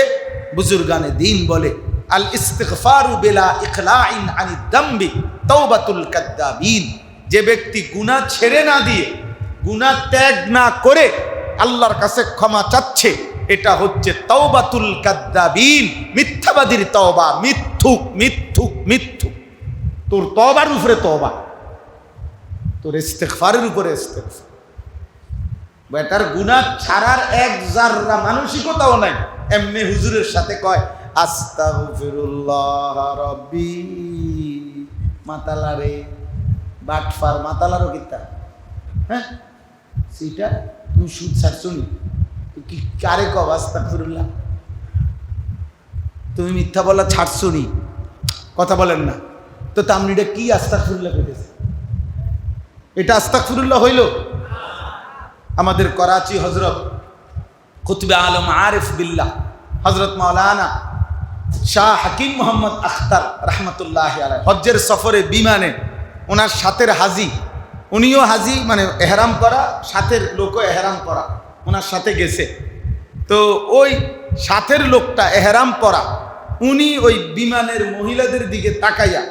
বুজুর্গানে দ্বীন বলে আল ইস্তিগফারু বিলা ইখলাইন আনিদ দামবি তাওবাতুল কাদ্দাবিন। যে ব্যক্তি গুনাহ ছেড়ে না দিয়ে, গুনাহ ত্যাগ না করে আল্লাহর কাছে ক্ষমা চাচ্ছে, এটা হচ্ছে তাওবাতুল কাদ্দাবিন, মিথ্যাবাদীর তওবা। মিথ্যুক মিথ্যুক মিথ্যুক। তোর তওবার উপরে তওবা, তোর ইস্তেগফারের উপরে ইস্তেগফার। বেটার গুনাহ ছাড়ার এক জাররা মানসিকতাও নাই, এমনি হুজুরের সাথে কয় আস্তাগফিরুল্লাহ রাব্বি। মাতালারে বাটফার, মাতালারও কিতা, হ্যাঁ সেটা তুমি সুদ ছাড়ছনি কি কারে কব আস্তাগফিরুল্লাহ? তুমি মিথ্যা বলা ছাড়ছনি, কথা বলেন না তো তামনিটা কি আস্তাগফিরুল্লাহ কইতেছে? এটা আস্তাগফিরুল্লাহ হইল? আমাদের করাচি হজরত কুতুবে আলম আরিফ বিল্লাহ হজরত মাওলানা শাহ হাকিম মোহাম্মদ আখতার রহমতুল্লাহ আলাইহি হজ্জের সফরে বিমানে ওনার সাথের হাজি, উনিও হাজি মানে এহরাম করা, সাথের লোকও এহরাম করা, ওনার সাথে গেছে। তো ওই সাথের লোকটা এহরাম পরা, উনি ওই বিমানের মহিলাদের দিকে তাকাইয়া,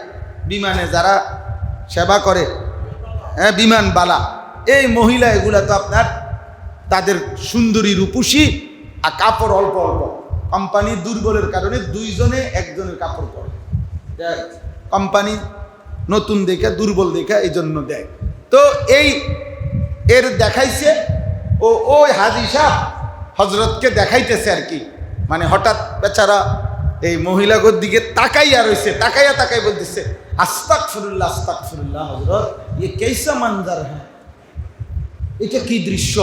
বিমানে যারা সেবা করে, হ্যাঁ বিমানবালা, এই মহিলা এগুলা তো আপনার তাদের সুন্দরী রূপসী আর কাপড় অল্প অল্প, কোম্পানি দুর্বলের কারণে দুইজনে একজনের কাপড় পরে, কোম্পানি নতুন দেখে দুর্বল দেখে এই জন্য দেয়। তো এই এর দেখাইছে, ও ওই হাজি সাহেব হজরতকে দেখাইতেছে আর কি, মানে হঠাৎ বেচারা এই মহিলাগোর দিকে তাকাইয়া রয়েছে, তাকাইয়া তাকাই বলতেছে আস্তাগফিরুল্লাহ আস্তাগফিরুল্লাহ হযরত, ये कैसा मंजर है, এটা কি দৃশ্য,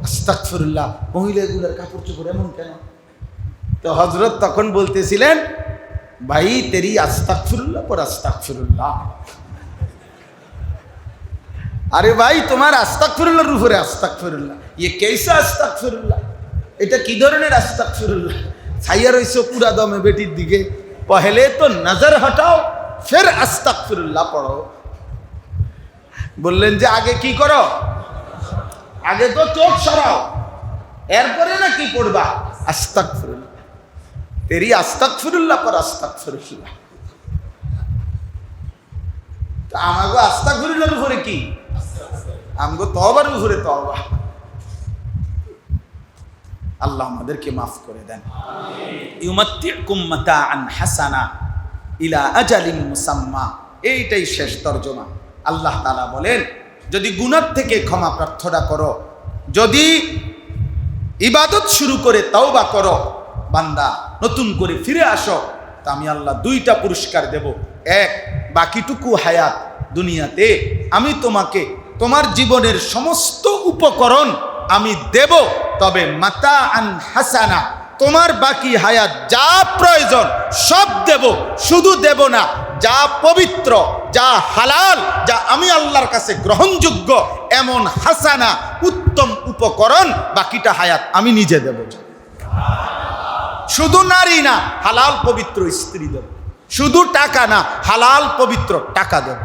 আস্তাগফিরুল্লাহ, মহিলাগুলোর কাপড় চোপড় এমন কেন? তো হযরত তখন বলতেছিলেন ভাই তেরি আস্তাগফিরুল্লাহ পর আস্তাগফিরুল্লাহ, আরে ভাই তোমার আস্তাগফিরুল্লাহর উপরে আস্তাগফিরুল্লাহ, ये कैसा আস্তাগফিরুল্লাহ, এটা কি ধরনের আস্তাগফিরুল্লাহ? ছাইয়া রইছো পুরা দমে বেটির দিকে, পহলে তো নজর হটাও ফির আস্তাগফিরুল্লাহ পড়ো। বললেন যে আগে কি করো, আগে তো চোখ সরাও, এরপরে না কি পড়বা আস্তাগফিরুল্লাহ, তেরি আস্তাগফিরুল্লাহ পর আস্তাগফিরুল্লাহ। তো আমাগো আস্তাগফিরুল্লাহর উপরে কি, আমগো তওবার উপরে তওবা। আল্লাহ আমাদেরকে মাফ করে দেন। ইউমাত্তিকুম মাতাআন হাসানা ইলা আজালিন মুসাম্মা, এইটাই শেষ তরজমা। আল্লাহ তাআলা বলেন যদি গুনাহ থেকে ক্ষমা প্রার্থনা করো, যদি ইবাদত শুরু করে তওবা করো, বান্দা নতুন করে ফিরে আসো, তা আমি আল্লাহ দুইটা পুরস্কার দেব। এক, বাকিটুকু হায়াত দুনিয়াতে আমি তোমাকে তোমার জীবনের সমস্ত উপকরণ আমি দেব, তবে মাতাআন হাসানা, তোমার বাকি হায়াত যা প্রয়োজন সব দেব। শুধু দেব না, যা পবিত্র, যা হালাল, যা আমি আল্লাহর কাছে গ্রহণযোগ্য, এমন হাসানা উত্তম উপকরণ বাকিটা হায়াত আমি নিজে দেব। শুধু নারী না, হালাল পবিত্র স্ত্রী দেব। শুধু টাকা না, হালাল পবিত্র টাকা দেব।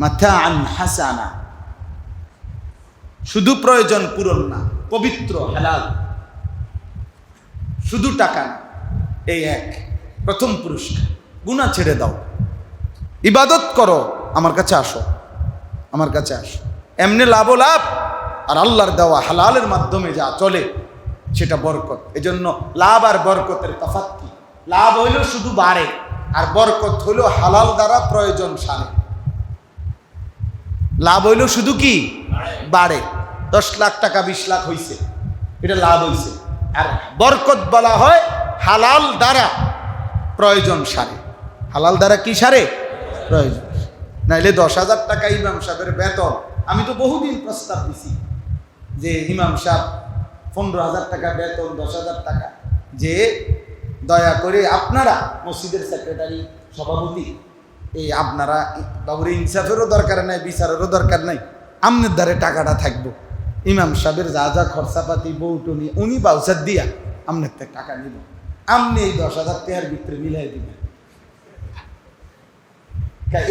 মাতাআন হাসানা, শুধু প্রয়োজন পূরণ না, পবিত্র হালাল, শুধু টাকা না। এই এক প্রথম পুরস্কার। গুনাহ ছেড়ে দাও, ইবাদত করো, আমার কাছে আসো, আমার কাছে আসো, এমনি লাভ লাভ। আর আল্লাহর দেওয়া হালালের মাধ্যমে যা চলে সেটা বরকত। এজন্য লাভ আর বরকতের তফাৎ কি? লাভ হইল শুধু বাড়ে, আর বরকত হইল হালাল দ্বারা প্রয়োজন সারে। লাভ হইল শুধু কি বাড়ে, 10 লাখ টাকা 20 লাখ হইছে, এটা লাভ হইছে। আর বরকত বলা হয় হালাল দ্বারা প্রয়োজন সারে। হালাল দ্বারা কি সারে? প্রয়োজন। নাইলে 10,000 টাকা ইমাম সাহেবের বেতন। আমি তো বহুদিন প্রস্তাব দিছি যে ইমাম সাহেব 15,000 টাকা বেতন, 10,000 টাকা, যে দয়া করে আপনারা মসজিদের সেক্রেটারি, সভাপতি, এই আপনারা বাবুরে ইনসাফেরও দরকার নাই, বিচারেরও দরকার নাই, আমনের দ্বারে টাকাটা থাকবো। ইমাম সাহেবের যা যা খরচাপাতি বউটনি উনি বাউচার দিয়া আমনের থেকে টাকা নিব, আমনি এই 10,000 টাকার ভিতরে মিলাই দিবেন।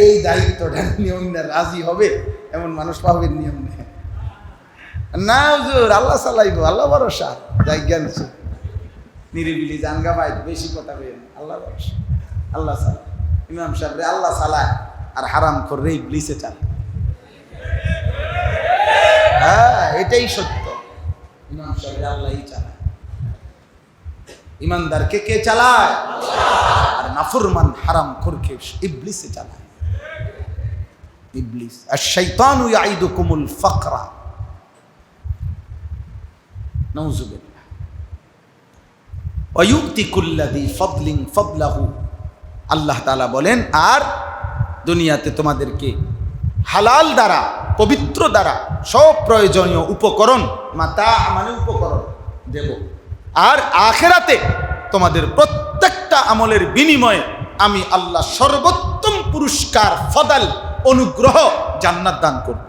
এই দায়িত্বটা নিয়ম রাজি হবে এমন মানুষ পাবেন নিয়ম নেই না হুজুর, আল্লাহ চালাইব, আল্লাহ ভরসা, যাই জ্ঞান নিরিবিলি জানগা ভাই, বেশি কথা বলেন, আল্লাহ ভরসা, আল্লাহ চালায়। ইমাম সাহেবরে আল্লাহ চালায় আর হারাম করে ইবলিসে চালায়। হ্যাঁ, এটাই সত্য। ইমাম সাহেবরে আল্লাহই চালায়। ইমানদারকে কে চালায়? আর নাফরমান হারাম খোরকে ইবলিসে চালায়। ইবলিস। আশ-শাইতানু ইয়াইদুকুমুল ফাকরা। নাউযুবিল্লাহ। ওয়া ইউতি কুল্লাযী ফাদলিন ফাদলাহু। আল্লাহ তাআলা বলেন, আর দুনিয়াতে তোমাদেরকে হালাল দ্বারা, পবিত্র দ্বারা সব প্রয়োজনীয় উপকরণ, মাতা মানে উপকরণ দেব। আর আখিরাতে তোমাদের প্রত্যেকটা আমলের বিনিময়ে আমি আল্লাহ সর্বোত্তম পুরস্কার, ফদল, অনুগ্রহ, জান্নাত দান করব।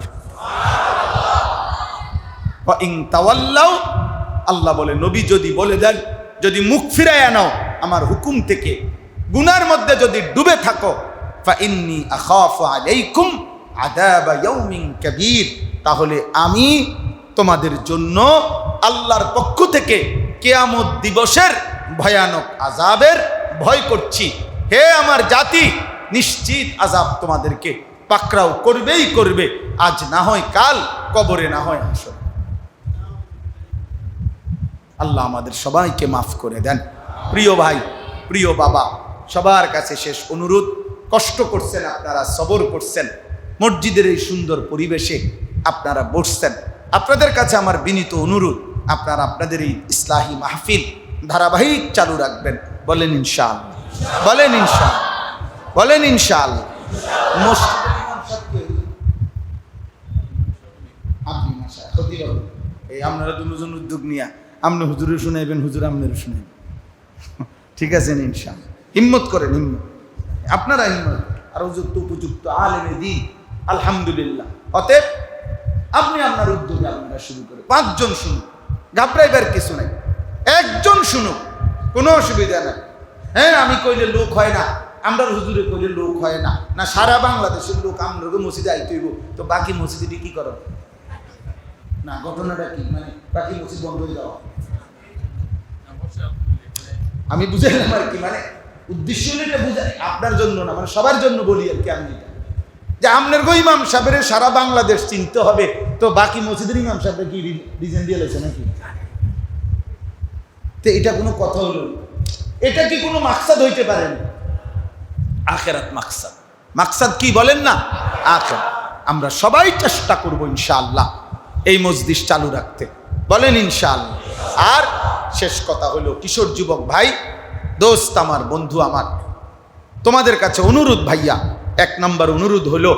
ওয়া ইন তাওয়াল্লাউ, আল্লাহ বলে নবী যদি বলে দেন, যদি মুখ ফিরায় নাও আমার হুকুম থেকে, গুনার মধ্যে যদি ডুবে থাকো, ফা ইন্নী আখাফু আলাইকুম আযাবা ইয়াউমিন কাবীর, তাহলে আমি তোমাদের জন্য আল্লাহর পক্ষ থেকে কিয়ামত দিবসের ভয়ানক আযাবের ভয় করছি। হে আমার জাতি, নিশ্চিত আযাব তোমাদেরকে পাকড়াও করবেই করবে, আজ না হয় কাল, কবরে না হয় হাসর। আল্লাহ আমাদের সবাইকে মাফ করে দেন। প্রিয় ভাই, প্রিয় বাবা, সবার কাছে শেষ অনুরোধ, কষ্ট করছেন আপনারা, সবর করছেন, মসজিদের এই সুন্দর পরিবেশে আপনারা বসছেন, আপনাদের কাছে আমার বিনীত অনুরোধ, আপনারা আপনাদের এই ইসলাহি মাহফিল ধারাবাহিক চালু রাখবেন। বলেন ইনশাআল্লাহ, বলেন ইনশাআল্লাহ, বলেন ইনশাআল্লাহ। এই আপনারা দুজন উদ্যোগ নিয়া আপনি হুজুরে শুনাইবেন, হুজুর আপনারা শুনাইবেন, ঠিক আছে ইনশাআল্লাহ। হিম্মত করেন, হিম্মত, আপনারা হিম্মত, আর উপযুক্ত আলেমে দিন, আলহামদুলিল্লাহ। অতএব আপনি আপনার উদ্যোগে আপনারা শুরু করে 5 জন শুনুন, ঘাবড়াইবার কিছু নাই, একজন শুনুক, কোনো অসুবিধা নাই। হ্যাঁ, আমি কইলে লোক হয় না, আমরা হুজুরে কইলে লোক হয় না, না সারা বাংলাদেশের লোক আমরা মসজিদে আইতে হইব, তো বাকি মসজিদে কি করো না? ঘটনাটা কি, মানে বাকি মসজিদ বন্ধ হয়ে যাওয়া? আমি বুঝাইলাম আর কি, মানে উদ্দেশ্য এটা বুঝাই আপনার জন্য না, মানে সবার জন্য বলি আর কি। আমি যে আপনার গো ইমাম সাহেবের সারা বাংলাদেশ চিনতে হবে, তো বাকি মসজিদের ইমাম সাহেবের কি রিজন দিয়ে লেছে নাকি? তো এটা কোনো কথা হলো? এটা কি কোনো মাকসাদ হইতে পারে না? আখিরাত মাকসাদ। মাকসাদ কি বলেন না? আখিরাত। আমরা সবাই চেষ্টা করব ইনশাআল্লাহ এই মজলিস চালু রাখতে, বলেন ইনশাআল্লাহ। আর শেষ কথা হলো, কিশোর যুবক ভাই, দোস্ত আমার, বন্ধু আমার, তোমাদের কাছে অনুরোধ ভাইয়া, 1 নম্বর অনুরোধ হলো,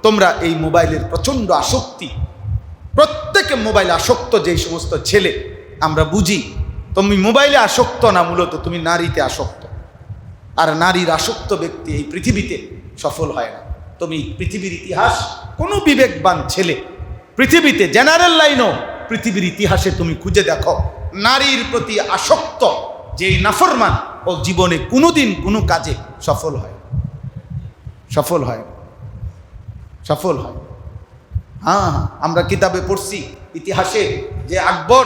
তোমরা এই মোবাইলের প্রচণ্ড আসক্তি, প্রত্যেকে মোবাইল আসক্ত, যেই সমস্ত ছেলে আমরা বুঝি, তুমি মোবাইলে আসক্ত না, মূলত তুমি নারীতে আসক্ত। আর নারীর আসক্ত ব্যক্তি এই পৃথিবীতে সফল হয় না। তুমি পৃথিবীর ইতিহাস, কোনো বিবেকবান ছেলে পৃথিবীতে, জেনারেল লাইনও পৃথিবীর ইতিহাসে তুমি খুঁজে দেখো, নারীর প্রতি আসক্ত যেই নাফরমান, ও জীবনে কোনোদিন কোনো কাজে সফল হয়, সফল হয়, সফল হয়। হ্যাঁ, আমরা কিতাবে পড়ছি ইতিহাসে যে আকবর,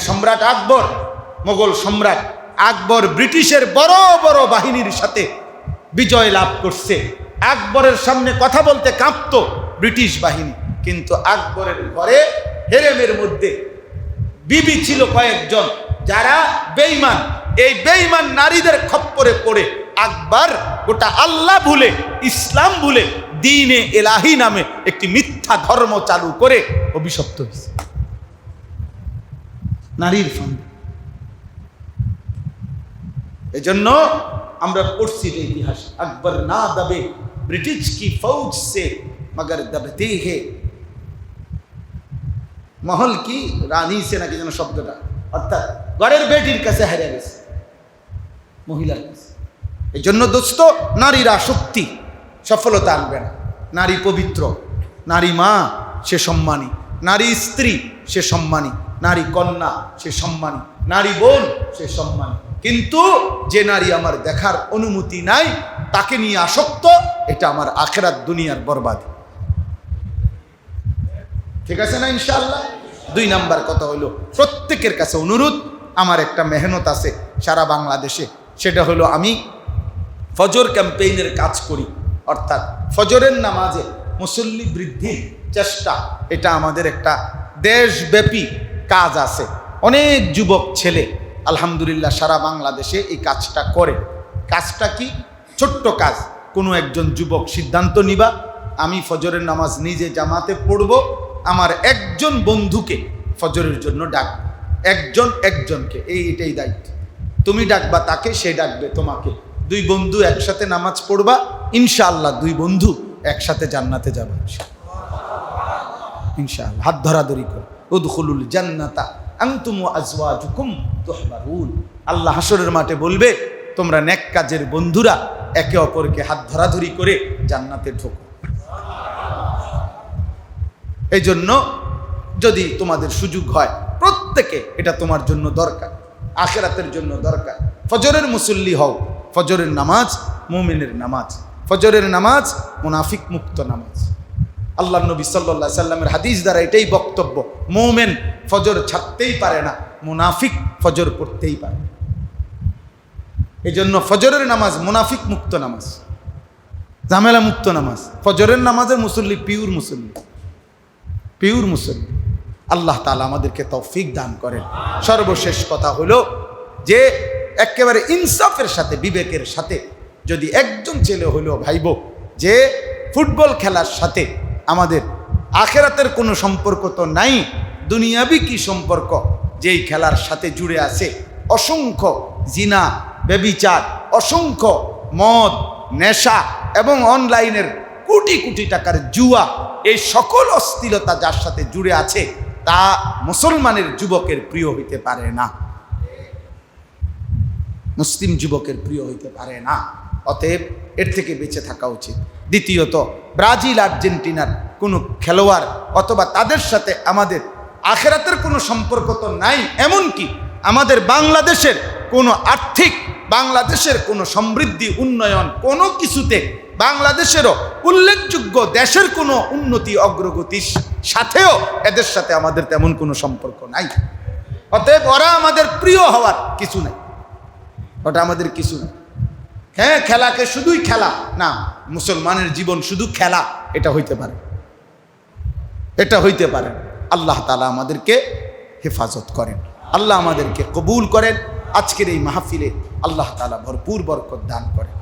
সম্রাট আকবর, মোগল সম্রাট আকবর ব্রিটিশের বড় বড় বাহিনীর সাথে বিজয় লাভ করছে। আকবরের সামনে কথা বলতে কাঁপতো ব্রিটিশ বাহিনী, কিন্তু আকবরের ঘরে হেরেমের মধ্যে বিবি ছিল কয়েকজন, যারা বেঈমান। এই বেঈমান নারীদের খপ্পরে পড়ে আকবর গোটা আল্লাহ ভুলে, ইসলাম ভুলে, দ্বীনে এলাহি নামে একটি মিথ্যা ধর্ম চালু করে অভিশপ্ত হয়েছে নারীর সঙ্গে। এজন্য আমরা পড়ছি যে ইতিহাস, আকবর না দবে ব্রিটিশ কি ফৌজ সে মগর দবতে হে, মহল কি রানী সে নাকি যেন শব্দটা, অর্থাৎ ঘরের বেটির কাছে হেরে গেছে, মহিলার কাছে। এই জন্য দোস্ত, নারীরা শক্তি, সফলতা আনবে না। নারী পবিত্র, নারী মা সে সম্মানী, নারী স্ত্রী সে সম্মানী, নারী কন্যা সে সম্মানী, নারী বোন সে সম্মানী। কিন্তু যে নারী আমার দেখার অনুমতি নাই, তাকে নিয়ে আসক্ত, এটা আমার আখিরাত দুনিয়ার বরবাদি। ঠিক আছে না ইনশাআল্লাহ? 2 নাম্বার কথা হলো, প্রত্যেকের কাছে অনুরোধ, আমার একটা মেহনত আছে সারা বাংলাদেশে, সেটা হলো আমি ফজর ক্যাম্পেইনের কাজ করি, অর্থাৎ ফজরের নামাজে মুসল্লি বৃদ্ধির চেষ্টা। এটা আমাদের একটা দেশব্যাপী কাজ আছে। অনেক যুবক ছেলে আলহামদুলিল্লাহ সারা বাংলাদেশে এই কাজটা করে। কাজটা কি? ছোট্ট কাজ। কোনো একজন যুবক সিদ্ধান্ত নিবা, আমি ফজরের নামাজ নিজে জামাতে পড়ব, আমার একজন বন্ধুকে ফজরের জন্য ডাকবো, একজন একজনকে, এইটাই দায়িত্ব। তুমি ডাকবা তাকে, সে ডাকবে তোমাকে। 2 বন্ধু একসাথে নামাজ পড়বা, ইনশাআল্লাহ 2 বন্ধু একসাথে জান্নাতে যাবে ইনশাআল্লাহ। হাত ধরাধরি করে, উদখুলুল জান্নাতা আনতুম ওয়া আজওয়াজুকুম তুহবারুন। আল্লাহ হাসরের মাঠে বলবে, তোমরা নেক কাজের বন্ধুরা একে অপরকে হাত ধরাধরি করে জান্নাতে ঢোকো। এই জন্য যদি তোমাদের সুযোগ হয়, প্রত্যেকে এটা তোমার জন্য দরকার, আখিরাতের জন্য দরকার। ফজরের মুসল্লি হও। ফজরের নামাজ মুমিনের নামাজ, ফজরের নামাজ মুনাফিক মুক্ত নামাজ। আল্লাহ নবী সাল্লাল্লাহু আলাইহি সাল্লামের হাদিস দ্বারা এটাই বক্তব্য, মুমিন ফজর ছাড়তেই পারে না, মুনাফিক ফজর পড়তেই পারে। এই জন্য ফজরের নামাজ মুনাফিক মুক্ত নামাজ, ঝামেলা মুক্ত নামাজ। ফজরের নামাজের মুসল্লি পিওর মুসল্লি, পিওর মুসল্লি। আল্লাহ তাআলা আমাদেরকে তৌফিক দান করেন। সর্বশেষ কথা হলো যে একেবারে ইনসাফের সাথে, বিবেকের সাথে, যদি একজন ছেলে হলো ভাইব যে ফুটবল খেলার সাথে আমাদের আখিরাতের কোনো সম্পর্ক তো নাই, দুনিয়াবি কি সম্পর্ক, যেই খেলার সাথে জুড়ে আছে অসংখ্য জিনা, ব্যভিচার, অসংখ্য মদ, নেশা এবং অনলাইনের কোটি কোটি টাকার জুয়া, এই সকল অশ্লীলতা যার সাথে জুড়ে আছে, তা মুসলমানের যুবকের প্রিয় হইতে পারে না, মুসলিম যুবকের প্রিয় হইতে পারে না। অতএব এর থেকে বেঁচে থাকা উচিত। দ্বিতীয়ত, ব্রাজিল আর্জেন্টিনার কোনো খেলোয়াড় অথবা তাদের সাথে আমাদের আখিরাতের কোনো সম্পর্ক তো নাই, এমনকি আমাদের বাংলাদেশের কোনো আর্থিক, বাংলাদেশের কোনো সমৃদ্ধি, উন্নয়ন, কোনো কিছুতে বাংলাদেশেরও উল্লেখযোগ্য দেশের কোনো উন্নতি, অগ্রগতির সাথেও এদের সাথে আমাদের তেমন কোনো সম্পর্ক নাই। অতএব ওরা আমাদের প্রিয় হওয়ার কিছু নাই, ওটা আমাদের কিছু না। হ্যাঁ, খেলাকে শুধুই খেলা না, মুসলমানের জীবন শুধু খেলা, এটা হইতে পারে, এটা হইতে পারে। আল্লাহ তাআলা আমাদেরকে হেফাজত করেন, আল্লাহ আমাদেরকে কবুল করেন। আজকের এই মাহফিলে আল্লাহ তাআলা ভরপুর বরকত দান করেন।